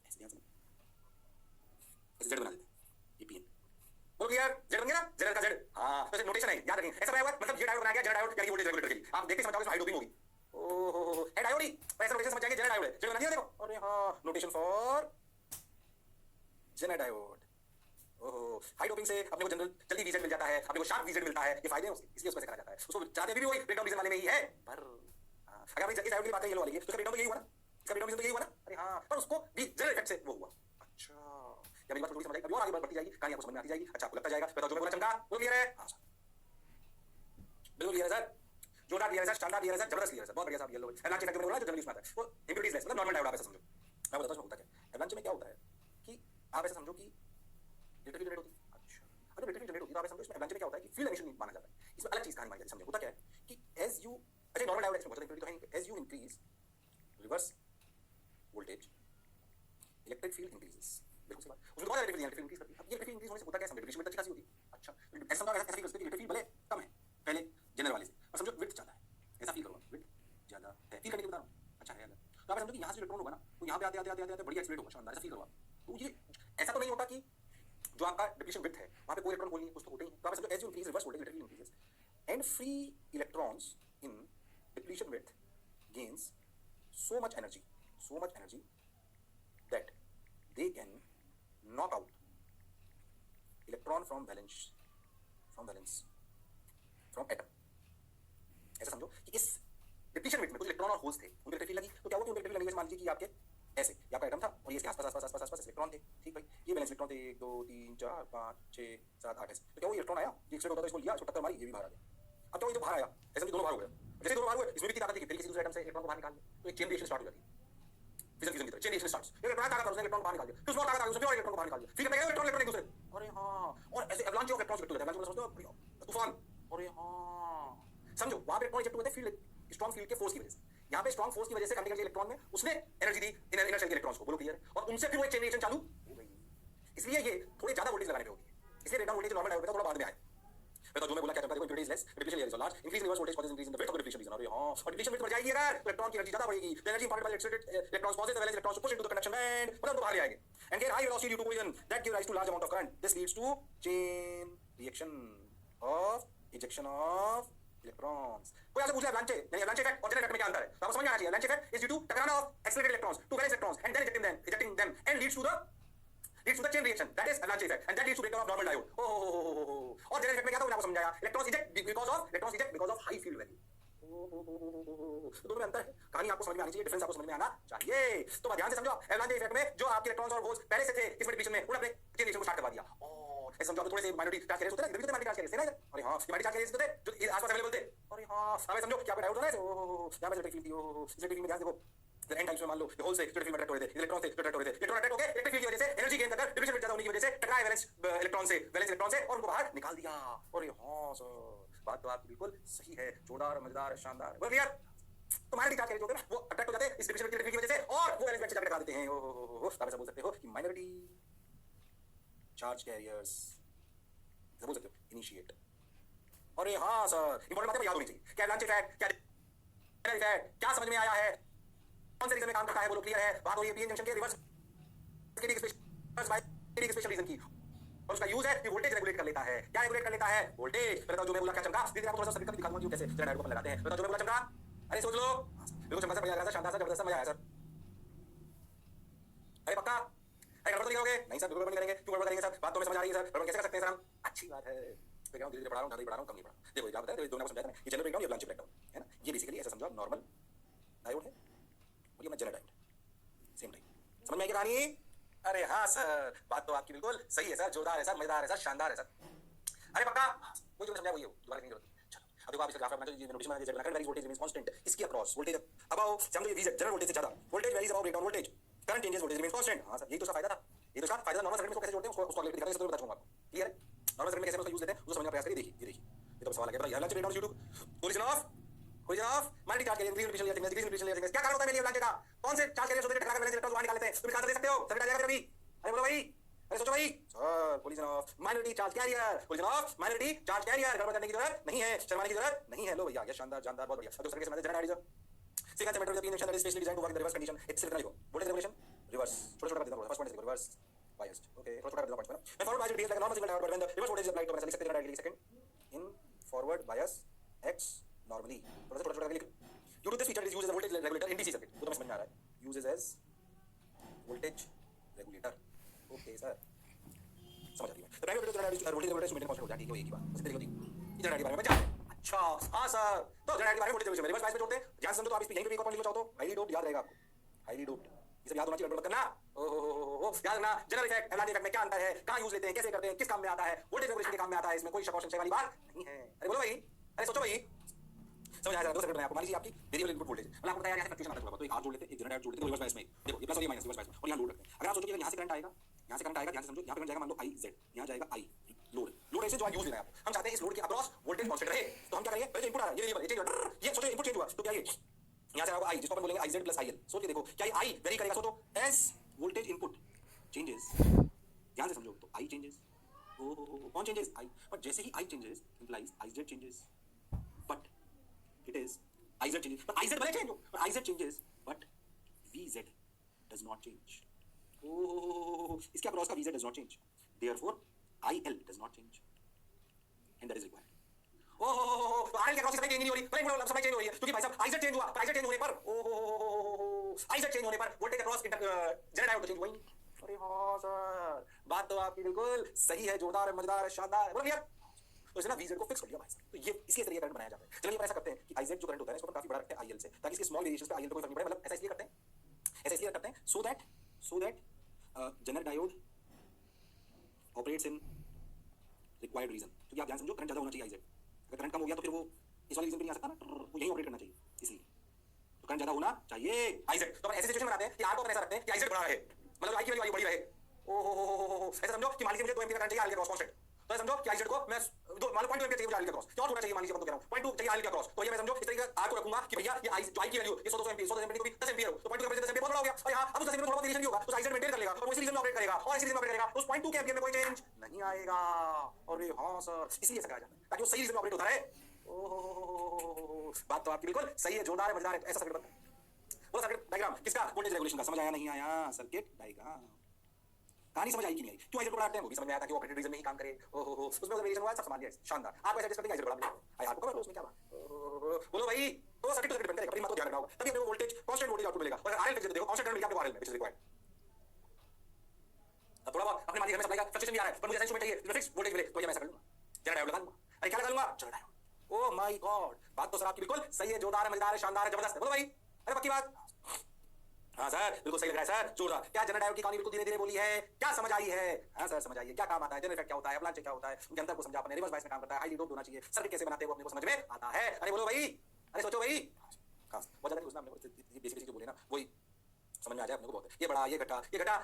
ऐसे ध्यान से ऐसे जेड बना देते हैं, ये पी एन। बोलो क्लियर, जेड बन गया ना, जनरल का जेड। हां, तो नोटेशन है, याद रखें। ऐसा बनाया हुआ मतलब ये डायोड बनाया गया, जनरल डायोड यानी वोल्टेज रेगुलेटर के लिए। आप देखते समझ जाओगे हाई डोपिंग होगी। ओहो, है डायोड ही, ऐसा नोटेशन समझ जाएंगे जनरल डायोड है, जेड बना दिया देखो। अरे हां, नोटेशन फॉर जनरल डायोड। ओहो, हाई डोपिंग से अपने को जनरल जल्दी वीजेड मिल जाता है, अपने को शार्प वीजेड मिलता है, ये फायदे हैं उसके, इसलिए उसको ऐसे कहा जाता है। उसको चाहते भी वही ब्रेकडाउन रीजन वाले में ही है, पर अगर अपनी इस डायोड की बात करें येलो वाली की, तो इसका ब्रेकडाउन तो यही हुआ ना, इसका ब्रेकडाउन रीजन तो यही हुआ ना। अरे हां, पर उसको भी जनरल इफेक्ट से वो हुआ। अच्छा, क्या मेरी बात थोड़ी समझ आई? अभी और आगे बढ़ती जाएगी, कहानी आपको समझ में आती जाएगी। अच्छा, आपको लगता जाएगा, बताओ जो मैं बोला चमका, वो क्लियर है? हां सर, बिल्कुल क्लियर है सर, जोरदार क्लियर है सर, शानदार क्लियर है सर, जबरदस्त क्लियर है सर, बहुत बढ़िया साहब। येलो एवलांचे इफेक्ट में बोला जो जनरली उसमें आता है, वो इम्प्योरिटीज लेस, मतलब नॉर्मल डायोड आप ऐसा समझो। मैं बताता हूं होता क्या है। एवलांचे में क्या होता है कि आप ऐसा समझो कि इलेक्ट्रिक जनरेट होती है। अच्छा, अगर इलेक्ट्रिक जनरेट होती है तो आप समझो इसमें एवलांचे में क्या होता है कि फील्ड एमिशन माना जाता है, इसमें अलग चीज कहानी मानी जाती है। समझो होता क्या है कि एज यू अच्छा नॉर्मल डायोड एक्सप्लेन करते हैं, तो as you increase reverse voltage electric field increases, बिल्कुल सही बात। उसमें कौन इलेक्ट्रिक फील्ड इंक्रीज करती है? अब ये इलेक्ट्रिक फील्ड इंक्रीज होने से होता क्या है, डिप्लीशन अच्छी खासी होती है। अच्छा ऐसा समझो, ऐसा फील करते हैं इलेक्ट्रिक फील्ड भले कम है पहले जनरल वाले से, और समझो विड्थ ज्यादा है, ऐसा फील करो विड्थ ज्यादा है, फील करने के बता रहा हूं। अच्छा है अगर तो आप समझो कि यहां से इलेक्ट्रॉन होगा ना, तो यहां पे आते आते आते आते बढ़िया एक्सीलरेट होगा, शानदार, ऐसा फील करो आप। तो ये ऐसा तो नहीं होता कि जो आपका डिप्लीशन विड्थ है वहां पे कोई इलेक्ट्रॉन होल नहीं है, कुछ तो होते ही है। तो आप समझो as you increase reverse voltage electric field increases and free electrons in depletion width gains so much energy that they can knock out electron from valence from atom। ऐसा समझो कि इस डिप्लीशन विड्थ में कुछ इलेक्ट्रॉन और holes थे, उनकी electric field लगी, तो क्या हुआ कि उनकी इलेक्ट्रिक फील्ड लगने से मान लीजिए कि आपके ऐसे ये आपका एटम था और ये इसके आसपास इलेक्ट्रॉन थे, ठीक भाई। ये वैलेंस इलेक्ट्रॉन थे 1 2 3 4 5 6 7 8 ऐसे, तो क्या वो इलेक्ट्रॉन आया ये एक्सलेट होता था, इसको लिया, इसको टक्कर मारी, ये भी बाहर आ गया। अब तो ये जो बाहर आया ऐसे दोनों बाहर हो गए, जैसे दोनों बाहर हुए इसमें भी ताकत थी, फिर किसी दूसरे एटम से इलेक्ट्रॉन को बाहर निकाल लिया, तो एक चेन रिएक्शन स्टार्ट हो जाती है, फिजिकल की तरह चेन रिएक्शन स्टार्ट्स। एक इलेक्ट्रॉन ताकत उसने इलेक्ट्रॉन बाहर निकाल दिया, फिर उसमें ताकत आ गई, उसने और इलेक्ट्रॉन को बाहर निकाल दिया, फिर क्या इलेक्ट्रॉन एक दूसरे, अरे हां, और ऐसे एवलांच ऑफ इलेक्ट्रॉन्स इकट्ठे हो जाते हैं, समझते हो तूफान, अरे हां समझो वहां पे इलेक्ट्रॉन इकट्ठे होते हैं फील्ड स्ट्रांग फील्ड के फोर्स की वजह से। यहाँ पे स्ट्रांग फोर्स की वजह से करने के लिए इलेक्ट्रॉन में उसने एनर्जी दी इनर शेल के इलेक्ट्रॉन्स को, बोलो क्लियर है, और उनसे फिर वो एक चेन रिएक्शन चालू हो गई। इसलिए ये थोड़ी ज्यादा वोल्टेज लगाने पे होती है, इसलिए rate down voltage normal diode में थोड़ा बाद में आए। तो जो मैं बोला क्या चलता है, impurity is less, depletion area is large, increase in reverse voltage causes increase in the width of the depletion region. अरे हां, और डिप्लीशन विड्थ बढ़ जाएगी अगर इलेक्ट्रॉन की एनर्जी ज्यादा बढ़ेगी, the energy important by excited electrons causes the valence electrons to push into the conduction band, मतलब तो बाहर ले आएंगे and gain high velocity due to collision that give rise to large amount of current, this leads to chain reaction of ejection of electrons. कोई आपसे पूछ ले एवलांचे यानी एवलांचे इफेक्ट और जेनरेट में क्या अंतर है, तो आपको समझ में आना चाहिए। Avalanche effect is due to टकराना of accelerated electrons to valence electrons and then ejecting them and leads to the chain reaction, that is avalanche effect, and that leads to breakdown of normal diode। और generate effect में क्या था मैंने आपको समझाया, electrons eject because of high field value। दोनों में अंतर है, कहानी आपको समझ में आनी चाहिए, डिफरेंस आपको समझ में आना चाहिए। तो ध्यान से समझो, एवलांचे इफेक्ट में जो आपके इलेक्ट्रॉन्स और होल्स पहले से थे इसमें डिप्लीशन में, उन्होंने अपने चेन रिएक्शन को स्टार्ट करवा दिया। और ऐसे समझो थोड़े से माइनॉरिटी चार्ज कैरियर्स होते हैं ना, माइनॉरिटी चार्ज कैरियर्स थे ना, अरे हां ये माइनॉरिटी चार्ज कैरियर्स थे जो आसपास अवेलेबल थे, अरे हां अब समझो क्या डायोड होता है, यहां पे इलेक्ट्रिक फील्ड थी, इलेक्ट्रिक फील्ड में ध्यान देखो एन टाइम्स में मान लो होल से इलेक्ट्रिक फील्ड अट्रैक्ट हो रहे थे, इलेक्ट्रॉन से अट्रैक्ट हो रहे थे, इलेक्ट्रॉन अट्रैक्ट हो गए, इलेक्ट्रिक फील्ड की वजह से एनर्जी गेन कर डिप्लीशन ज्यादा होने की वजह से टकराए वैलेंस इलेक्ट्रॉन से और उनको बाहर निकाल दिया। अरे हां सर बात तो आपकी बिल्कुल सही है, जोरदार मजेदार शानदार, बोल क्लियर। तो माइनॉरिटी चार्ज कैरियर्स होते हैं ना, वो अट्रैक्ट हो जाते हैं इस डिप्लीशन इलेक्ट्रिक फील्ड की वजह से और वो वैलेंस बैंड से टकरा देते हैं। आप ऐसा बोल सकते हो कि माइनॉरिटी चार्ज कैरियर्स बोल सकते हो इनिशिएट। अरे हां सर इंपॉर्टेंट बातें याद होनी चाहिए, क्या एवलांचे इफेक्ट, क्या जेनरेट इफेक्ट, क्या समझ में आया है, कौन से रीजन में काम करता है, बोलो क्लियर है। बात हो रही है पीएन जंक्शन के रिवर्स स्पेशल रीजन की, और उसका यूज है कि वोल्टेज रेगुलेट कर लेता है। क्या रेगुलेट कर लेता है, वोल्टेज। बताओ जो मैं बोला क्या चमका, दीदी आपको थोड़ा सा सर्किट दिखाऊंगा कैसे जनरेटर को अपन लगाते हैं। बताओ जो मैं बोला चमका, अरे सोच लो बिल्कुल चमका सा बढ़िया लगा था, शानदार सा जबरदस्त मजा आया सर। अरे पक्का, अरे गड़बड़ तो नहीं करोगे, नहीं सर बिल्कुल नहीं करेंगे, क्यों गड़बड़ करेंगे सर, बात तो हमें समझ आ रही है सर, गड़बड़ कैसे कर सकते हैं सर हम, अच्छी बात है। ब्रेकडाउन धीरे-धीरे बढ़ा रहा हूं, ज्यादा बढ़ा रहा हूं, कम नहीं बढ़ा। देखो क्या बताया, दोनों को समझाया मैंने, ये जनरल ब्रेकडाउन, ये एवलांचे ब्रेकडाउन है ना, ये बेसिकली ऐसा समझो नॉर्मल डायोड है और ये मैं जनरल डायोड सेम टाइम, समझ में आई कहानी। अरे हाँ सर बात तो आपकी बिल्कुल सही है सर, जोरदार है सर, मजेदार है सर, शानदार है सर। अरे पक्का वो जो समझाया वही हो, दोबारा नहीं जरूरत। चलो अब देखो आप इसे ग्राफ बनाना, ये नोटिस में Z current varies voltage remains constant, इसकी अक्रॉस वोल्टेज अबव समझो ये जनरल वोल्टेज से ज्यादा, voltage varies above breakdown voltage, current changes voltage remains constant. हां सर यही तो इसका फायदा था, ये तो इसका फायदा। नॉर्मल सर्किट में कैसे जोड़ते हैं उसको अगले दिखाते हैं, इसको बता दूंगा आपको, क्लियर है। नॉर्मल सर्किट में कैसे उसका यूज लेते हैं उसको समझने का प्रयास करिए। देखिए ये देखिए ये तो सवाल आ गया, बताइए avalanche breakdown due to origin of minority charge carrier depletion layer decrease depletion layer. क्या कारण होता है मेरी एवलांचे का, कौन से चार्ज कैरियर्स होते हैं टकरा कर वैलेंस इलेक्ट्रॉन बाहर निकाल लेते हैं, तुम निकाल दे सकते हो, सर्किट आ जाएगा कभी। अरे बोलो भाई, अरे सोचो भाई sir, collision of minority charge career, collision of minority charge career, गड़बड़ करने की जरूरत नहीं है, शर्माने की जरूरत नहीं है। लो भैया ये शानदार जानदार बहुत बढ़िया। अब दूसरे के समझते general idea second semester of the injection that is specially designed to work in the reverse condition, it's सिर्फ देखो वोल्टेज रेगुलेशन रिवर्स, छोटा छोटा कर देना, first point is reverse biased, okay छोटा छोटा कर देना पॉइंट ना। मैं forward bias behaves like normal signal diode, but when the reverse voltage is applied तो मैंने लिख सकते हैं directly second in forward bias X normally, थोड़ा छोटा छोटा करके लिख। Due to this feature is used as a voltage regulator in DC circuit, तो समझ में आ रहा है, uses as voltage regulator, okay sir समझ आ रही है। तो primary voltage regulator maintain constant होता है, ठीक है, एक ही बात बस देखो ये जनरेटर के बारे में जान। अच्छा हां सर, तो जनरेटर के बारे में वोल्टेज रेगुलेशन रिवर्स बायस में जोड़ते हैं, ध्यान से समझो। तो आप इस पे यहीं पे भी एक और पॉइंट लिखो चाहो तो, हाईली डोप्ड याद रहेगा आपको, हाईली डोप्ड ये सब याद होना चाहिए, गड़बड़ मत करना। ओहो याद रखना जनरल इफेक्ट एवलांचे इफेक्ट में क्या अंतर है, कहां यूज लेते हैं, कैसे करते हैं, किस काम में आता है, वोल्टेज रेगुलेशन के काम में आता है, इसमें कोई शक और संशय वाली बात नहीं है। अरे बोलो भाई, अरे सोचो भाई, समझ आया। दो सेकंड में आपको मान लीजिए आपकी वेरिएबल इनपुट वोल्टेज, मैं आपको बताया कैसे फ्लक्चुएशन आता है, तो एक आर जोड़ लेते हैं, एक जनरेटर जोड़ लेते हैं रिवर्स बायस में, देखो ये प्लस और ये माइनस रिवर्स बायस में, और यहां लोड रखते हैं। अगर आप सोचो कि यहां से करंट आएगा, यहां से करंट आएगा, ध्यान से समझो, यहां पे करंट जाएगा मान लो आई जेड, यहां जाएगा आई लोड वोल्टेज जो यूज लेना है, हम चाहते हैं इस लोड के अक्रॉस वोल्टेज कांस्टेंट रहे, तो हम क्या करेंगे, पहले इनपुट आ रहा है, ये चेंज ये सोचो इनपुट चेंज हुआ तो क्या ये यहां से आएगा आई, जिसको अपन बोलेंगे IZ प्लस IL। सोच के देखो क्या ये आई वेरी करेगा, तो एस वोल्टेज इनपुट चेंजेस, ध्यान से समझो, तो आई चेंजेस, ओ कौन चेंजेस, आई, बट जैसे ही I changes implies IZ changes, but it is IZ changes, but IZ भले चेंज हो, but IZ changes, but VZ does not change. Oh, इसके अक्रॉस का VZ does not change. Therefore, IL does not change, and that is required. Oh, तो RL के across की supply change नहीं हो रही, भले बोलो सप्लाई चेंज हो रही है, क्योंकि भाई साहब IZ चेंज हुआ, IZ चेंज होने पर IZ चेंज होने पर voltage across generate diode change हुआ ही। अरे हाँ सर, बात तो आपकी बिल्कुल सही है, जोरदार है, मजेदार है, शानदार है, बोलो भैया। तो इसने VZ को फिक्स कर लिया भाई साहब, तो ये इसलिए तरीके करंट बनाया जाता है। चलिए ऐसा करते हैं कि IZ जो करंट होता है इसको काफी बड़ा रखते हैं IL से, ताकि इसके स्मॉल वेरिएशंस पे IL पे कोई फर्क नहीं पड़े, मतलब ऐसा इसलिए करते हैं, ऐसा इसलिए करते हैं so that generate diode operates in required region. क्योंकि आप ध्यान समझो, करंट ज्यादा होना चाहिए IZ, अगर करंट कम हो गया तो फिर वो इस वाले रीजन पे नहीं आ सकता ना, वो यही ऑपरेट करना चाहिए, इसलिए तो करंट ज्यादा होना चाहिए IZ। तो अपन ऐसे सिचुएशन बनाते हैं कि R को अपन ऐसा रखते हैं कि IZ बड़ा रहे, मतलब I की वैल्यू बड़ी रहे, ऐसा समझो कि मान लीजिए मुझे 2 एम्पीयर करंट चाहिए RL के क्रॉस कांस्टेंट, तो समझो कि IZ को मैं दो मान लो 0.2 एम्पीयर चाहिए मुझे RL के क्रॉस, क्या होना चाहिए मान लीजिए, मैं तो कह रहा हूं 0.2 चाहिए RL के क्रॉस, तो ये मैं समझो इस तरीके R को रखूंगा कि भैया ये I जो I की वैल्यू ये 100 एम्पीयर 100 एम्पीयर को भी 10 एम्पीयर हो, तो 0.2 एम्पीयर 10 एम्पीयर बहुत बड़ा हो गया, और यहां अब उस 10 एम्पीयर में थोड़ा बहुत वेरिएशन भी होगा, तो IZ मेंटेन कर लेगा और वो इसी रीजन में ऑपरेट करेगा, और इसी रीजन में ऑपरेट करेगा, तो उस 0.2 के एम्पीयर में कोई चेंज नहीं आएगा। अरे हां सर, इसलिए ऐसा कहा जाता है ताकि वो सही रीजन में ऑपरेट होता रहे। ओह, बात तो आपकी बिल्कुल सही है, जोरदार है, मजेदार है, ऐसा सर्किट बनता है। वो सर्किट डायग्राम किसका, वोल्टेज रेगुलेशन का। समझ आया नहीं आया, सर्किट डायग्राम कहानी समझ आई कि नहीं आई, क्यों IZ को बढ़ाते हैं वो भी समझ में आया था कि वो ऑपरेटेड रीजन में ही काम करे। ओहो, उसमें वेरिएशन हुआ, सब सामान है, शानदार। आपको ऐसा करते हैं IZ बढ़ा दिया, आई आपको खबर है उसमें क्या बात, बोलो भाई। तो सर्किट सर्किट बनता है, अपनी बात को ध्यान रखना होगा, तभी अपने वोल्टेज कांस्टेंट वोल्टेज आउटपुट मिलेगा, और अगर RL फिक्स देखो कांस्टेंट करंट मिल गया आपको RL में, व्हिच इज रिक्वायर्ड। अब थोड़ा बहुत अपने मान लीजिए हमें सप्लाई का फ्लक्चुएशन भी आ रहा है, पर मुझे ऐसा इंस्ट्रूमेंट चाहिए जिसमें फिक्स वोल्टेज मिले, तो ये मैं ऐसा कर लूंगा, जनरेटर डायोड लगा लूंगा। अरे क्या लगा लूंगा, generator diode. Oh my God, बात तो सर आपकी बिल्कुल सही है, जोरदार है, मजेदार है, शानदार है, जबरदस्त है, बोलो भाई। अरे पक्की बात, हाँ सर बिल्कुल सही लग रहा है सर, जोरदार। क्या जनरेटर डायोड की कहानी बिल्कुल धीरे धीरे बोली है, क्या समझ आई है? हाँ सर समझ आई है, क्या काम आता है, जनरेटर क्या होता है, अवलांच क्या होता है, उनके अंतर को समझा आपने, रिवर्स बायस में काम करता है, हाई लोड होना चाहिए, सर्किट कैसे बनाते हैं वो अपने को समझ में आता है। अरे बोलो भाई, अरे सोचो भाई, खास बहुत ज्यादा सोचना, हमने बेसिक बेसिक जो बोले ना वही समझ में आ जाए अपने को बहुत। ये बड़ा, ये घटा,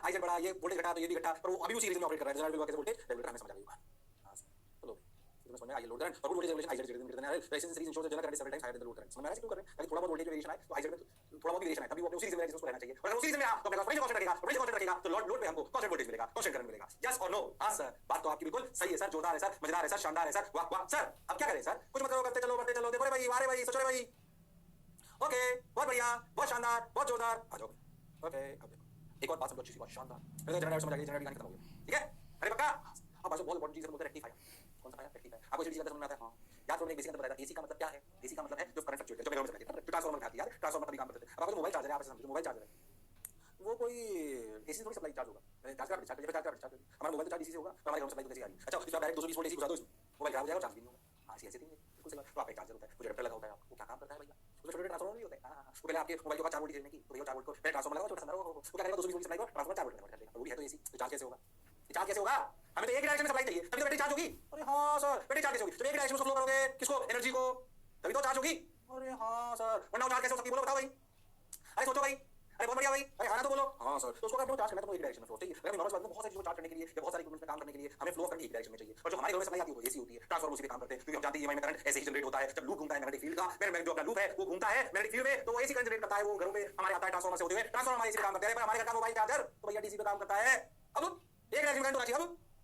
IZ बड़ा, ये वोल्टेज घटा तो ये भी घटा, पर वो अभी उसी रीजन में ऑपरेट कर रहा है, जनरेटर कैसे वोल्टेज रेगुलेटर हमें समझ आ गई बात। हां सर बोलो, तो समझ में आई लोड करंट और voltage regulation IZ greater than RL, resistance series ensures generator current several times higher than the load current. समझ में आ रहा है क्यों कर रहे हैं, ताकि थोड़ा बहुत वोल्टेज वेरिएशन आए तो IZ में थोड़ा बहुत वेरिएशन आए, तभी वो अपने उसी रीजन में रेजिस्टेंस को रहना चाहिए, और अगर उसी रीजन में आ तो अपने पास वोल्टेज कांस्टेंट रहेगा, वोल्टेज कांस्टेंट रहेगा तो लोड पे हमको कांस्टेंट वोल्टेज मिलेगा, कांस्टेंट करंट मिलेगा। यस और नो? हां सर, बात तो आपकी बिल्कुल सही है सर, जोरदार है सर, मजेदार है सर, शानदार है सर, वाह वाह सर। अब क्या करें सर, कुछ मतलब करते चलो बढ़ते चलो, देखो रे भाई, वाह रे भाई, सोचो रे भाई, ओके बहुत बढ़िया, बहुत शानदार, बहुत जोरदार, आ जाओ ओके। अब एक और बात समझो अच्छी सी, बहुत शानदार, मेरे जनरेटर समझ आ गई, जनरेटर की कहानी खत्म हो गई, ठीक है। अरे पक्का, अब बात बहुत इंपॉर्टेंट चीज है, बोलते हैं रेक्टिफायर। कौन सा पाया, रेक्टिफायर। आपको इसी चीज का समझ में आता है? हां याद करो, एक बेसिक अंतर बताया था, एसी का मतलब क्या है, एसी का मतलब है जो करंट फ्लक्चुएट है, जो मेरे में चला गया, ट्रांसफार्मर खाती है यार, ट्रांसफार्मर तभी काम करते हैं। अब आपको मोबाइल चार्जर है, आप ऐसे समझो मोबाइल चार्जर है, वो कोई एसी थोड़ी सप्लाई चार्ज होगा, चार्ज का चार्ज हमारा मोबाइल तो चार्ज एसी से होगा, हमारे घर में सप्लाई तो कैसे आ रही है। अच्छा इसमें डायरेक्ट 220 वोल्ट एसी घुसा दो इसमें, मोबाइल खराब हो जाएगा, चार्ज भी नहीं होगा। हां ऐसे थी बिल्कुल सही बात। तो आपका चार्जर होता है, वो एडेप्टर लगा होता है, वो क्या काम करता है भैया, उसमें छोटे ट्रांसफार्मर नहीं होते हैं। हां वो पहले आपके मोबाइल को 4 वोल्ट देने की, तो भैया 4 वोल्ट को पहले ट्रांसफार्मर लगाओ, छोटा सा लगाओ, वो क्या करेगा 220 वोल्ट सप्लाई को ट्रांसफार्मर 4 वोल्ट कन्वर्ट कर देगा। वो भी है तो एसी, तो चार्ज कैसे होगा, चार्ज कैसे होगा, हमें तो एक डायरेक्शन में सप्लाई चाहिए, तभी तो बैटरी चार्ज होगी। अरे हां सर, बैटरी चार्ज कैसे होगी, तो एक डायरेक्शन में फ्लो करोगे किसको, एनर्जी को, तभी तो चार्ज होगी। अरे हां सर, वरना चार्ज कैसे हो सकती है, बोलो बताओ भाई। अरे सोचो भाई, अरे बहुत बढ़िया भाई, अरे हाँ तो बोलो। हाँ सर, तो उसको अगर चार्ज करना है तो एक डायरेक्शन में फ्लो चाहिए। अगर नॉर्मल बात में बहुत सारी चीजों को चार्ज करने के लिए या बहुत सारे इक्विपमेंट में काम करने के लिए हमें फ्लो करने एक डायरेक्शन में चाहिए, और जो हमारे घर में सप्लाई आती है वो एसी होती है, ट्रांसफार्मर उसी पे काम करते हैं, क्योंकि हम जानते हैं ईएमआई में करंट ऐसे ही जनरेट होता है जब लूप घूमता है मैग्नेटिक फील्ड का, मेरा जो अपना लूप है वो घूमता है मैग्नेटिक फील्ड में, तो वो एसी करंट जनरेट करता है, वो घरों में हमारे आता है ट्रांसफार्मर से होते हुए, ट्रांसफार्मर हमारे एसी पे काम करते हैं, पर हमारे घर का मोबाइल चार्जर तो भैया डीसी पे काम करता है। अब एक डायरेक्शन में करंट होना चाहिए,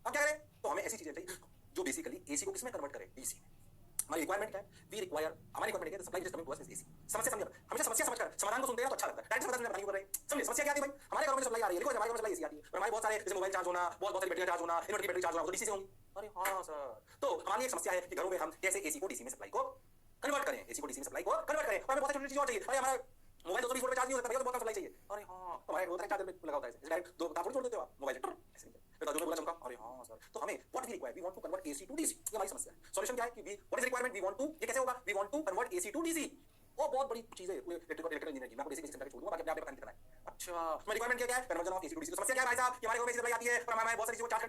अब क्या करें, तो हमें ऐसी चीजें चाहिए जो बेसिकली एसी को किसमें कन्वर्ट करे, डीसी में। हमारी रिक्वायरमेंट क्या है, वी रिक्वायर, हमारी रिक्वायरमेंट है supply is coming to us is AC. समस्या समझिए, हमेशा समस्या समझकर समाधान को सुनते हैं तो अच्छा लगता है, डायरेक्ट समाधान नहीं कर रहे हैं। समझिए समस्या क्या आती है भाई, हमारे घरों में सप्लाई आ रही है, देखो हमारे घरों में सप्लाई एसी आती है, और हमारे बहुत सारे जैसे मोबाइल चार्ज होना, बहुत सारी बैटरी चार्ज होना, इन्वर्टर की बैटरी चार्ज होना, तो डीसी से होंगी। अरे हां सर, तो हमारी एक समस्या है कि घरों में हम कैसे एसी को डीसी में सप्लाई को कन्वर्ट करें, एसी को डीसी में सप्लाई को कन्वर्ट करें, और हमें बहुत सारी चीजें और चाहिए। अरे हमारा मोबाइल 220 वोल्ट पे चार्ज नहीं होता, भैया तो बहुत सप्लाई चाहिए। अरे हां, तो हमारे रोज चार्जर में लगा होता है, डायरेक्ट दो तार छोड़ देते हो आप मोबाइल ऐसे फिर जो बोला चमका। अरे हां सर, तो हमें what we require, we want to convert AC to DC, ये हमारी समस्या है। सॉल्यूशन क्या है कि we what is requirement, we want to, ये कैसे होगा, we want to convert AC to DC. वो बहुत बड़ी चीज है इलेक्ट्रिकल इंजीनियरिंग की, मैं आपको बेसिक समझा के छोड़ दूंगा, बाकी अपने आप पता नहीं करना है। अच्छा मैं रिक्वायरमेंट क्या है, conversion of AC to DC. समस्या क्या है भाई साहब कि हमारे घर में एसी सप्लाई आती है, पर हमारे बहुत सारी चीजों चार्ज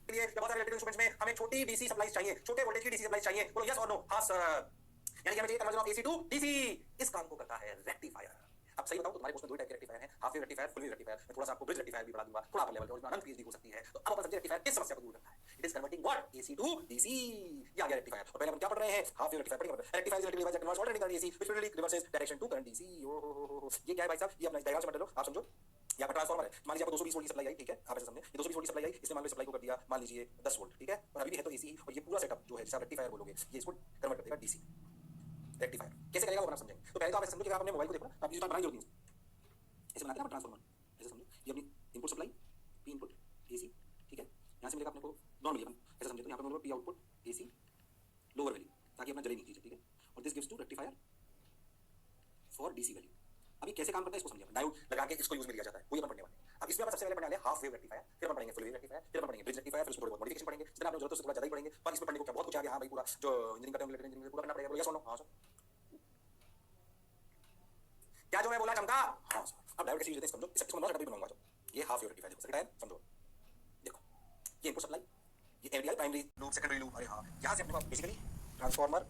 के लिए बहुत सारे इलेक्ट्रिकल इंस्ट्रूमेंट्स में हमें छोटी डीसी सप्लाई चाहिए, छोटे वोल्टेज की डीसी सप्लाई चाहिए। बोलो यस और नो? हां सर, यानी कि हमें चाहिए conversion of AC to DC. इस काम को करता है रेक्टिफायर। अब सही बताऊं तो तुम्हारे कोर्स में दो टाइप के रेक्टिफायर हैं, half wave rectifier, full wave rectifier. मैं थोड़ा सा आपको ब्रिज रेक्टिफायर भी पढ़ा दूंगा, थोड़ा अप लेवल पे, और अनंत पीएचडी हो सकती है। तो अब अपन समझते हैं रेक्टिफायर किस समस्या को दूर करता है। It is converting what AC to DC. ये आ गया रेक्टिफायर। और पहले अपन क्या पढ़ रहे हैं, हाफ वेव रेक्टिफायर पढ़ेंगे। Rectifier is rectifier converts alternating current AC which will reverses direction to current DC. ये क्या है भाई साहब, ये अपना डायग्राम से मत लो, आप समझो। यहाँ पर ट्रांसफार्मर है, मान लीजिए आपको 220 वोल्ट की सप्लाई आई, ठीक है, आप ऐसे समझे, ये 220 वोल्ट की सप्लाई आई, इसने मान लो सप्लाई को कर दिया मान लीजिए 10 वोल्ट, ठीक है, और अभी भी है तो एसी, और ये पूरा सेटअप जो है जिसे आप रेक्टिफायर बोलोगे, ये इसको कन्वर्ट कर देगा डीसी। रेक्टिफायर कैसे करेगा वो अपना समझेंगे। तो पहले तो आप ऐसे समझो कि आप अपने मोबाइल को देखो ना, आप इस बात बनाई जरूरत नहीं, ऐसे बनाते हैं ना ट्रांसफार्मर, ऐसे समझो ये अपनी input supply, P input AC, ठीक है, यहाँ से मिलेगा अपने को नॉर्मली अपन ऐसे समझे तो यहाँ पर मिलेगा P output AC lower value, ताकि अपना जले नहीं चीज़, ठीक है, और this gives to rectifier for DC value. अभी कैसे काम करता है इसको समझिए, डायोड लगा के इसको यूज में लिया जाता है, वही अपन पढ़ने वाले हैं। अब इसमें अपन सबसे पहले पढ़ने वाले हाफ वेव रेक्टिफायर, फिर अपन पढ़ेंगे फुल वेव रेक्टिफायर, फिर अपन पढ़ेंगे ब्रिज रेक्टिफायर, फिर उसमें थोड़े बहुत मॉडिफिकेशन पढ़ेंगे, जितना आपको जरूरत है उससे थोड़ा ज्यादा ही पढ़ेंगे। पर इसमें पढ़ने को क्या बहुत कुछ आ गया, हाँ भाई पूरा जो इंजीनियरिंग करते हैं इलेक्ट्रिकल इंजीनियरिंग पूरा करना पड़ेगा। बोलो यस और नो? हाँ सर। क्या जो मैं बोला चमका? हाँ सर। अब डायोड कैसे यूज होते हैं समझो, इस एपिसोड में सेटअप भी बनाऊंगा। जो ये हाफ वेव रेक्टिफायर देखो सेकंड टाइम समझो, देखो ये इनपुट सप्लाई, ये MDI primary loop secondary loop, अरे हाँ, यहाँ से अपने पास basically transformer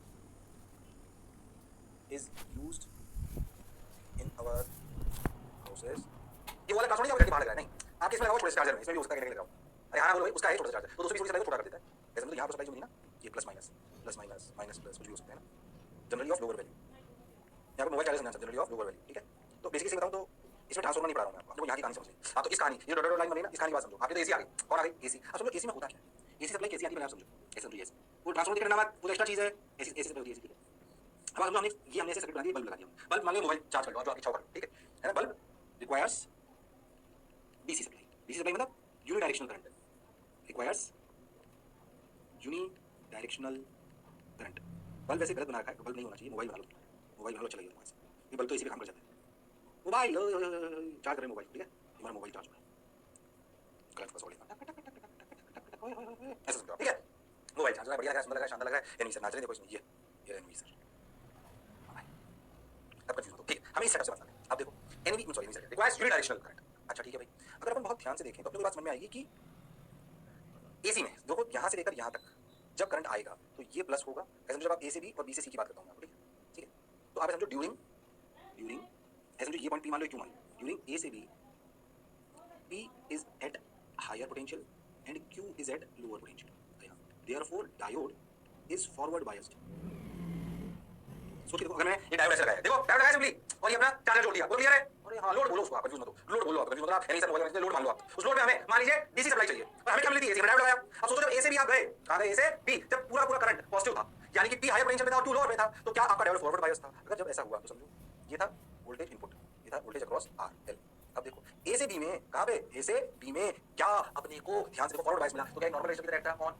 is used in our houses. ये वाला ट्रांसफार्मर नहीं बाहर लग रहा है, नहीं आपके इसमें लगाओ छोटे चार्जर में, इसमें भी उसका लगा रहा हूँ। अरे हाँ बोलो भाई, उसका है छोटा चार्जर, तो 220 सप्लाई को छोटा कर देता है। ऐसे मतलब यहाँ पर सप्लाई जो मिली ना, ये plus minus plus minus minus plus कुछ भी हो सकते हैं ना, जनरली ऑफ लोअर वैल्यू। यहाँ पर मोबाइल चार्जर समझना, जनरली ऑफ लोअर वैल्यू, ठीक है। तो बेसिकली से बताऊँ तो इसमें ट्रांसफार्मर नहीं पढ़ा रहा हूँ मैं आपको, यहाँ की कहानी समझिए। हाँ तो इस कहानी, ये डॉट डॉट लाइन बनी ना, इस कहानी की बात समझो। आपने तो एसी आ गई, और आ गई एसी। अब समझो एसी में होता क्या है, एसी सप्लाई कैसी आती है आप समझो, ऐसे समझिए। वो ट्रांसफार्मर दिखने ना वो एक्स्ट्रा चीज है, एसी एसी सप्लाई होती है, ठीक है। अब समझो हमने ये हमने ऐसे सर्किट बना दिया, बल्ब लगा दिया, बल्ब मान लो मोबाइल चार्ज कर लो जो आपकी इच्छा हो, ठीक है ना। Bulb requires DC supply, DC supply मतलब unidirectional current, requires unidirectional current. Bulb वैसे गलत बना रखा है, बल्ब नहीं होना चाहिए, मोबाइल बना लो, मोबाइल बना लो, चला गया तुम्हारे से। ये बल्ब तो इसी पे काम कर जाता है, मोबाइल चार्ज करें मोबाइल, ठीक है, हमारा मोबाइल चार्ज हो रहा है, करंट का सॉलिड ऐसा समझो, ठीक है। मोबाइल चार्ज बढ़िया लगा, सुंदर लगा, शानदार लगा, एनवी सर नाच रहे देखो इसमें, ये एनवी सर, अब कंफ्यूज हो ठीक है। हमें इस सेटअप से बात करते हैं। अब देखो N V sorry N V sir requires unidirectional current. अच्छा ठीक है भाई, अगर अपन बहुत ध्यान से देखें तो अपने को बात समझ में आएगी कि एसी में देखो यहाँ से लेकर यहाँ तक जब करंट आएगा तो ये प्लस होगा, ऐसे जब आप ए से बी और बी से सी की बात करता हूँ मैं, ठीक है। तो आप समझो ड्यूरिंग ड्यूरिंग ऐसे समझो ये पॉइंट पी मान लो, क्यू मान लो, ड्यूरिंग ए से B P is at higher potential and Q is at lower potential. Therefore, diode is forward biased. सोचिए देखो, अगर मैंने ये डायोड ऐसे लगाया, देखो डायोड लगाया सिंपली, और ये अपना चार्जर जोड़ दिया, बोलो क्लियर है। अरे हाँ लोड बोलो उसको, आप कंफ्यूज मत हो, लोड बोलो आप, कंफ्यूज मत हो आप, एनी सर मोबाइल में लोड मान लो आप। उस लोड में हमें मान लीजिए डीसी सप्लाई चाहिए, और हमें क्या मिलती है एसी में डायोड लगाया। अब सोचो जब ए से बी आप गए, कहां गए ए से बी, जब पूरा पूरा करंट पॉजिटिव था, यानी कि पी हायर पोटेंशियल में था और Q लोअर में था, तो क्या आपका डायोड फॉरवर्ड बायस था। अगर जब ऐसा हुआ तो समझो ये था वोल्टेज इनपुट, ये था वोल्टेज अक्रॉस आर एल। अब देखो ए से बी में, कहां पे ए से बी में क्या अपने को ध्यान से देखो फॉरवर्ड बायस मिला, तो क्या नॉर्मल रेजिस्टर की तरह था,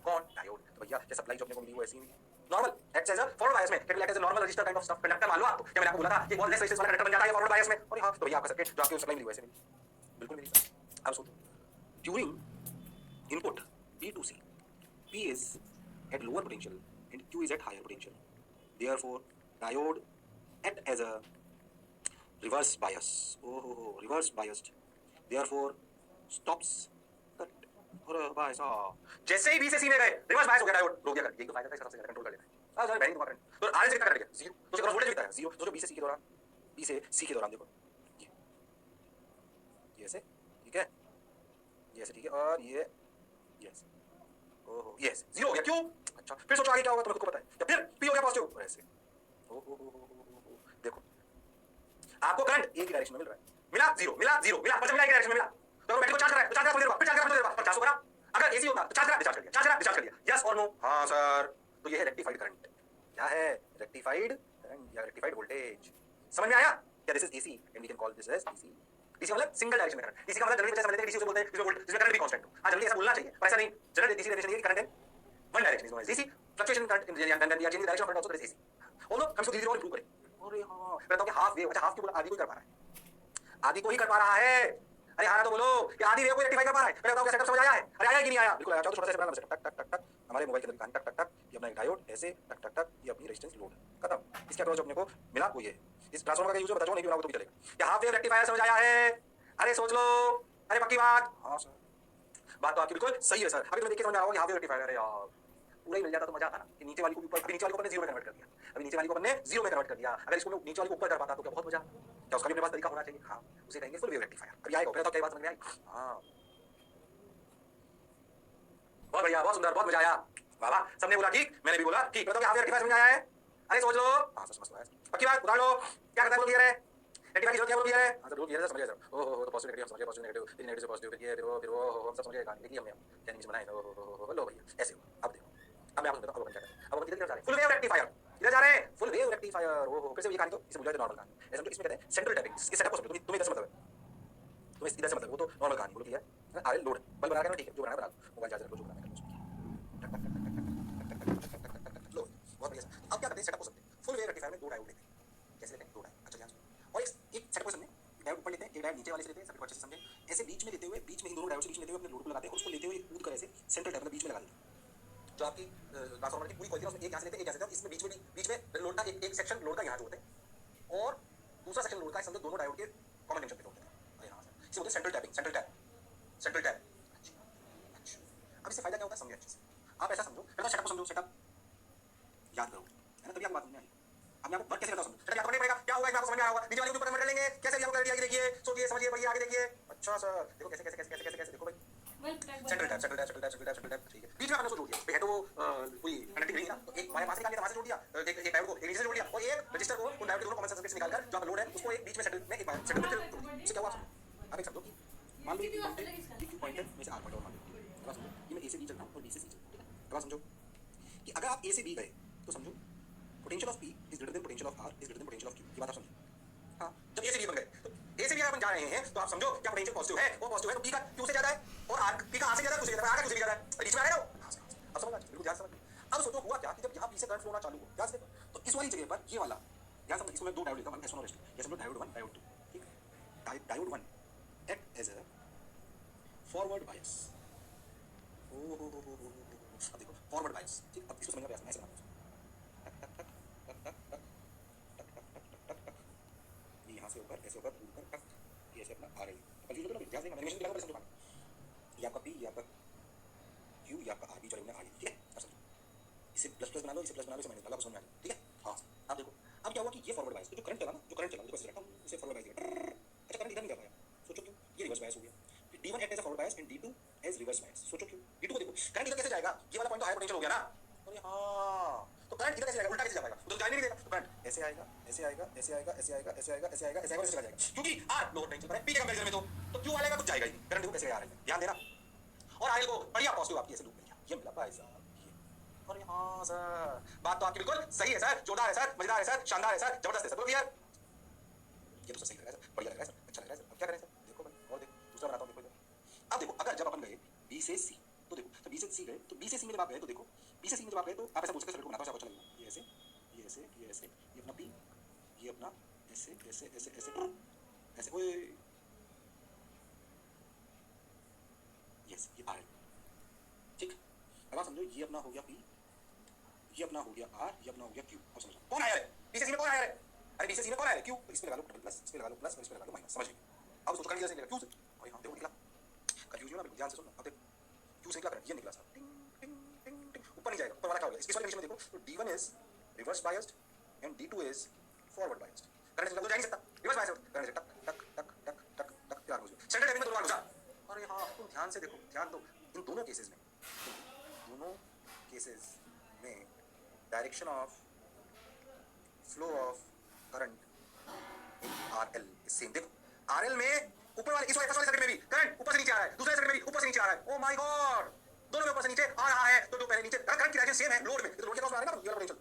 कौन डायोड। तो भैया जैसे सप्लाई जो अपने को मिली वो ऐसी ही normal acts as a forward bias में, can act as a normal resistor kind of stuff, conductor मान लो आप। क्या मैंने आपको बोला था कि बहुत लेस रेजिस्टेंस वाला कंडक्टर बन जाता है फॉरवर्ड बायस में, और हां तो भैया आपका सर्किट जो आपकी सप्लाई मिली वैसे मिली, बिल्कुल मिली। अब सोचो during input B to C, P is at lower potential and Q is at higher potential. Therefore, diode act as a reverse bias. Oh, reverse biased. Therefore, stops current. और भाई साहब जैसे ही B से C में गए reverse bias हो गया, diode रोक दिया करंट। यही तो फायदा था, इस तरह से कंट्रोल कर लेता है। हाँ सर बैरिंग करंट तो आर से कितना कर दिया, जीरो। तो क्रॉस वोल्टेज कितना है, जीरो। तो जो B से C के दौरान, B से C के दौरान देखो ये ऐसे, ठीक है, ये ऐसे, ठीक है, और ये ऐसे, ओहो यस जीरो हो गया, क्यों। अच्छा फिर सोचो आगे क्या होगा, तुम्हें खुद को पता है। या फिर पी हो गया पॉजिटिव, ऐसे ओहो देखो आपको करंट एक ही डायरेक्शन में मिल रहा है, मिला जीरो, मिला जीरो, मिला पर मिला एक डायरेक्शन में मिला। तो बैटरी को चार्ज करा है, तो चार्ज करा थोड़ी देर बाद, फिर चार्ज करा थोड़ी देर बाद, 50 करा। अगर एसी होता तो चार्ज करा डिस्चार्ज कर दिया, चार्ज करा डिस्चार्ज कर दिया, यस और नो। हां सर, तो ये है रेक्टिफाइड करंट। क्या है रेक्टिफाइड करंट या रेक्टिफाइड वोल्टेज, समझ में आया क्या। This is AC and we can call this as DC. DC मतलब सिंगल डायरेक्शन में करंट, डीसी का मतलब जनरली समझते हैं डीसी उसे बोलते हैं जिसमें वोल्टेज जिसमें करंट भी कांस्टेंट हो। हां जनरली ऐसा बोलना चाहिए पर ऐसा नहीं, जनरल डीसी डेफिनेशन ये करंट है one direction is known as DC, fluctuation current in या change in direction of current also that is AC. Although हम इसको धीरे-धीरे और इंप्रूव करें। अरे हां कहता हूं कि हाफ वेव, अच्छा हाफ क्यों बोला, आधी को कर पा रहा है, आधी को ही कर पा रहा है। अरे हाँ तो बोलो कि आधी वेव को रेक्टिफाई कर पा रहा है। मैं बताऊं क्या सेटअप समझ आया है, अरे आया कि नहीं आया, बिल्कुल आया। छोटा सा सेटअप बनाना, टक टक टक टक हमारे मोबाइल के अंदर टक टक टक, ये अपना एक डायोड ऐसे टक टक टक, ये अपनी रेजिस्टेंस लोड खत्म। इसके अक्रॉस जो अपने को मिला वो ये, इस ट्रांसफार्मर का यूज बता, नहीं भी बना तो भी चलेगा। क्या हाफ वेव रेक्टिफायर समझ आया है, अरे सोच लो, अरे पक्की बात। हां सर बात तो आपकी बिल्कुल सही है सर, अभी तो मैं देख के समझ आ रहा हूं कि हाफ वेव रेक्टिफायर, अरे यार पूरा ही मिल जाता तो मजा आता ना कि नीचे वाली को ऊपर, अभी नीचे वाली को अपने जीरो में कन्वर्ट कर दिया, अभी नीचे वाली को अपने जीरो में कन्वर्ट कर दिया। अगर इसको नीचे वाली को ऊपर कर पाता तो क्या बहुत मजा, क्या उसका भी अपने पास तरीका होना चाहिए। हाँ उसे कहेंगे फुल वेव रेक्टिफायर। अभी आएगा, पहले तो क्या बात समझ में आई। हाँ बहुत बढ़िया, बहुत सुंदर, बहुत मजा आया। वाह वाह, सबने बोला ठीक, मैंने भी बोला ठीक। बताओ क्या हाफ रेक्टिफायर समझ में आया है? अरे सोच लो। हाँ सर समझ लो। पक्की बात उतार लो। क्या करता है बोल क्लियर है? रेक्टिफायर की जरूरत क्या बोल क्लियर है? हाँ सर बोल क्लियर है, समझ गया सर। ओ तो पॉजिटिव नेगेटिव समझ गया, पॉजिटिव नेगेटिव, फिर नेगेटिव से पॉजिटिव, फिर वो हम सब समझ गए कहानी देखी हमने। क्या एनिमेशन बनाए ओ लो भैया ऐसे हो। अब देखो, अब मैं आपको बताता हूँ अब अपन क्या करें। अब अपन किधर जा रहे हैं? Full wave rectifier. किधर जा रहे हैं? Full wave rectifier. ओ फिर से ये कहानी तो इसे भूल जाओ, नॉर्मल कहानी। ऐसा तो इसमें कहते हैं सेंट्रल टैपिंग। इसके सेटअप को तुम्हें इधर से मतलब है, तुम्हें इधर से मतलब वो तो नॉर्मल कहानी बोलो क्लियर है। आरएल लोड बल बना के ठीक है, जो बनाना बना लो। मोबाइल चार्जर को जो बनाना कर लो। बहुत बढ़िया सर। अब क्या करते हैं सेटअप को समझते हैं। फुल वेव रेक्टिफायर में दो डायोड लेते हैं। कैसे लेते हैं? दो डायोड। अच्छा ध्यान सुनो। और एक सेटअप को समझें। डायोड ऊपर लेते हैं, एक डायोड नीचे वाले से लेते हैं, सबको अच्छे से समझें। ऐसे बीच में लेते हुए, बीच में इन दोनों डायोड से बीच में लेते हुए अपने लोड को लगाते हैं और उसको लेते हुए कूद कर ऐसे सेंट्रल टैप में बीच में लगा देते हैं। जो आपकी ट्रांसफार्मर की पूरी कॉइल थी उसमें एक यहाँ से लेते हैं, एक यहाँ से लेते हैं। इसमें बीच में लोड का एक सेक्शन लोड का यहाँ जोड़ते हैं और दूसरा सेक्शन लोड का समझो दोनों डायोड के कॉमन जंक्शन पे जोड़ते हैं। अरे हाँ सर, इसे बोलते हैं central tapping. Central tap, central tap. अच्छा, अब इससे फायदा क्या होता है समझे अच्छे से। आप ऐसा समझो, पहले सेटअप को समझो, सेटअप याद करो, है ना, तभी आपको बात समझ में आएगी। अब मैं आपको वर्क कैसे करता हूं समझो। सेटअप याद करना पड़ेगा। क्या होगा इसमें आपको समझ में आ रहा होगा। नीचे वाले के ऊपर कन्वर्ट कर लेंगे, कैसे आपको क्लैरिटी आगे देखिए, सोचिए समझिए पढ़िए आगे देखिए। अच्छा सर देखो कैसे कैसे कैसे कैसे कैसे कैसे देखो भाई। Central tap, central tap, central tap, central tap, central tap, ठीक है। बीच में आपने उसको जोड़ दिया, है तो कोई कनेक्टिंग नहीं है ना, तो एक हमारे पास निकाल लिया, वहां से जोड़ दिया, एक डायोड को एक नीचे से जोड़ दिया और एक रजिस्टर को उन डायोड के दोनों कॉमन सर्किट से निकालकर जो आपका लोड है उसको एक बीच में सेटल में एक सेटल में जोड़ दिया। इससे क्या हुआ आप एक समझो कि मान लो ये पॉइंट है में से आर पॉइंट और मान लो अब समझो ये मैं ए से बी चल रहा हूं और बी से सी चल रहा हूं। अब समझो कि अगर आप ए से बी गए तो समझो potential of P is greater than potential of R is greater than potential of Q। ये बात आप समझो। हाँ, जब ए से बी बन गए तो ए से बी अपन जा रहे हैं तो आप समझो क्या पोटेंशियल पॉजिटिव है, वो पॉजिटिव है तो P का Q से ज्यादा है और R P का R से ज्यादा है, Q से ज्यादा है, R का Q से ज्यादा है, बीच में आ रहे हो। हाँ अब समझ बिल्कुल ध्यान से समझ। अब सोचो हुआ क्या कि जब यहाँ P से करंट फ्लो होना चालू हो, ध्यान से देखो तो इस वाली जगह पर ये वाला ध्यान समझ, इसमें दो डायोड लेता हूं, S1 और S2। ये समझो डायोड 1 डायोड 2, ठीक। Diode 1 act as a forward bias. ओ अब देखो फॉरवर्ड बायस, ठीक। अब इसको समझने का प्रयास मैं ऐसे बनाता हूं, टक टक टक टक टक टक टक टक टक टक टक, ये यहाँ से ऊपर ऐसे ऊपर ऊपर टक, ये ऐसे अपना आ रही है। कंफ्यूज होगा ना, ध्यान से एनिमेशन दिखाऊंगा समझो पाना। ये आपका P, ये आपका Q, ये आपका R, बीच वाले में R, ठीक है। अब समझो इसे प्लस प्लस बना लो, इसे प्लस बना लो, इसे माइनस बना लो, समझ में आ जाए, ठीक है। हाँ अब देखो अब क्या हुआ कि ये फॉरवर्ड बायस जो करंट चला ना, जो करंट चला देखो ऐसे रखा हूं, इसे फॉरवर्ड बायस दिया। अच्छा करंट इधर नहीं जा पाया, सोचो क्यों? ये रिवर्स बायस हो गया। फिर D1 act as a forward bias and D2 as reverse bias, सोचो क्यों? D2 को देखो करंट इधर कैसे जाएगा, ये वाला पॉइंट तो हाई पोटेंशियल हो गया ना। अरे हाँ, तो करंट इधर कैसे जाएगा, उल्टा कैसे जाएगा, उधर जाने नहीं देगा। तो करंट ऐसे आएगा, ऐसे आएगा, ऐसे आएगा, ऐसे आएगा, ऐसे आएगा, ऐसे आएगा, ऐसे आएगा, ऐसे चला जाएगा, क्योंकि R लोअर पोटेंशियल पर है, P के कंपैरिजन में तो Q वाले का कुछ जाएगा ही। करंट देखो कैसे आ रहा है, ध्यान देना। और RL को बढ़िया पॉजिटिव आपकी ऐसे लूप मिल गया, ये मिला भाई साहब। अरे हाँ सर, बात तो आपकी बिल्कुल सही है सर, जोरदार है सर, मजेदार है सर, शानदार है सर, जबरदस्त है सर, बोलो यार। ये तो सही लग रहा है सर, बढ़िया लग रहा है सर, अच्छा लग रहा है सर। अब क्या करें सर? देखो भाई और देखो दूसरा बनाता हूँ, देखो इधर। अब देखो अगर जब अपन गए B से C तो देखो जब B से C गए तो B से C में जब आप गए तो देखो B से C में जब आप गए तो आप ऐसा बोल सकते हैं, सर्किट को बनाता हूँ, अच्छा लगेगा। ये ऐसे, ये ऐसे, ये ऐसे, ये अपना P, ये अपना ऐसे ऐसे ऐसे ऐसे ऐसे, ओए यस ये R, ठीक। अब आप समझो ये अपना हो गया P, ये अपना हो गया R, ये अपना हो गया Q। अब समझो कौन आया है B से C में, कौन आया है? अरे B से C में कौन आया है? Q। तो इसमें लगा लो प्लस, इसमें लगा लो प्लस और इसमें लगा लो माइनस, समझ गए? अब सोचो करंट किधर से निकला, Q से। अरे हाँ देखो निकला, कंफ्यूज हो ना बिल्कुल, ध्यान से सुनो। अब देखो Q से निकला करंट, ये निकला सर, टिंग टिंग टिंग टिंग, ऊपर नहीं जाएगा, ऊपर वाला क्या हो गया? इसके वाले कंडीशन में देखो तो D1 is reverse biased and D2 is forward biased. Current निकला तो जा नहीं सकता, रिवर्स बायस्ड करंट से टक टक टक टक टक टक क्या हो गया, सेंट्रल टैपिंग में दोनों घुसा। अरे हाँ तुम ध्यान से देखो, ध्यान दो, इन दोनों केसेस में, दोनों केसेस में direction of flow of current in RL is same. देखो RL में ऊपर वाले इस वाले फर्स्ट वाले सर्किट में भी करंट ऊपर से नीचे आ रहा है, दूसरे सर्किट में भी ऊपर से नीचे आ रहा है। ओ माय गॉड, दोनों में ऊपर से नीचे आ रहा है। तो जो पहले नीचे करंट की डायरेक्शन सेम है लोड में, तो लोड के क्रॉस बना रहे ना ये वाला पोटेंशियल।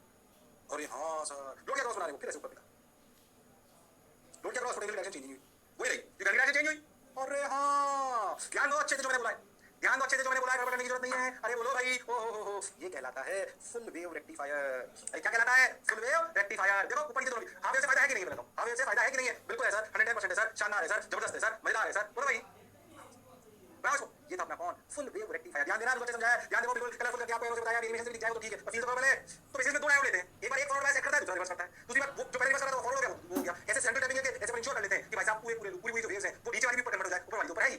अरे हाँ सर, लोड के क्रॉस बना रहे हो, फिर ऐसे ऊपर मिला, लोड के क्रॉस पोटेंशियल डायरेक्शन चेंज नहीं हुई, वही रही, ये करंट डायरेक्शन चेंज हुई। अरे हाँ ध्यान दो अच्छे से जो मैंने बोला है, ध्यान दो अच्छे से जो मैंने बोला है, गड़बड़ करने की जरूरत नहीं है। अरे बोलो भाई, ओ हो, ये कहलाता है फुल वेव रेक्टिफायर। अरे क्या कहलाता है? Full wave rectifier. देखो ऊपर नीचे दोनों, हाफ वेव से फायदा है कि नहीं, बताओ हाफ वेव से फायदा है कि नहीं है? बिल्कुल है सर, 110% है सर, शानदार है सर, जबरदस्त है सर, मजेदार है सर, बोलो भाई। ये था अपना कौन? Full wave rectifier. ध्यान देना, बिल्कुल समझाया, ध्यान देखो बिल्कुल कलरफुल करके आपको बताया, एनिमेशन से दिखाया तो ठीक है। फील तो पहले तो बेसिस में दो डायोड लेते हैं, एक बार एक फॉरवर्ड बायस करता है, दूसरा रिवर्स करता है। दूसरी बार जो पहले रिवर्स कर रहा था वो फॉरवर्ड हो गया, वो हो गया। ऐसे सेंट्रल टैपिंग के ऐसे इंश्योर कर लेते हैं कि भाई साहब पूरी पूरी जो वेव्स हैं वो नीचे वाली भी ऊपर कन्वर्ट हो जाए, ऊपर वाली ऊपर है ही।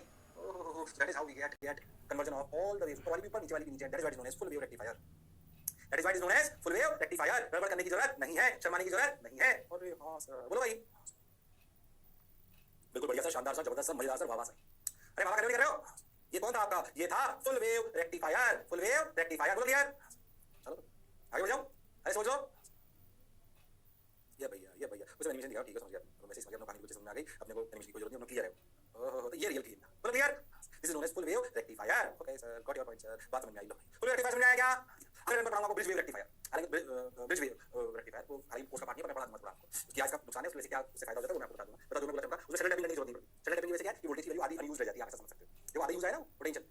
That is how we get conversion of all the waves, ऊपर वाली भी ऊपर नीचे वाली भी नीचे। That is what is known as full wave rectifier. That is what is known as full wave rectifier. गड़बड़ करने की जरूरत नहीं है, शर्माने की जरूरत नहीं है। अरे हां सर, बोलो भाई। बिल्कुल बढ़िया सर, शानदार सर, जबरदस्त सर, मजेदार सर, वाह वाह सर। अरे वाह कर रहे हो? ये कौन था आपका? ये था full wave rectifier. Full wave rectifier, बोलो क्लियर? चलो आगे बढ़ जाओ। अरे सोच लो। ये भैया उसमें एनिमेशन दिखाओ, ठीक है समझ गया, तो मैसेज समझ गया, अपना कहानी कुछ समझ में आ गई, अपने को एनिमेशन की कोई जरूरत नहीं, अपना क्लियर है। ओहो, तो ये रियल क्लीन था, बोलो clear? This is known as full wave rectifier. Okay sir, got your point sir, बात समझ में आई। लो फुल रेक्टिफायर समझ में आया क्या? अगले नंबर पढ़ाऊंगा आपको ब्रिज वेव रेक्टिफायर। हालांकि ब्रिज वेव रेक्टिफायर वो हालांकि पोस्ट का पार्ट नहीं है, मैं पढ़ा दूंगा थोड़ा आपको उसकी आज का नुकसान है, उसकी वजह से क्या उससे फायदा हो जाता है वो मैं आपको बता दूंगा। बता दूंगा उसमें सेटल टैपिंग करने की जरूरत नहीं पड़ती। सेटल टैपिंग की वजह से क्या है कि वोल्टेज की वैल्यू आधी अनयूज्ड रह जाती है, आप ऐसा समझ सकते हो। देखो आधी यूज है ना पोटेंशियल,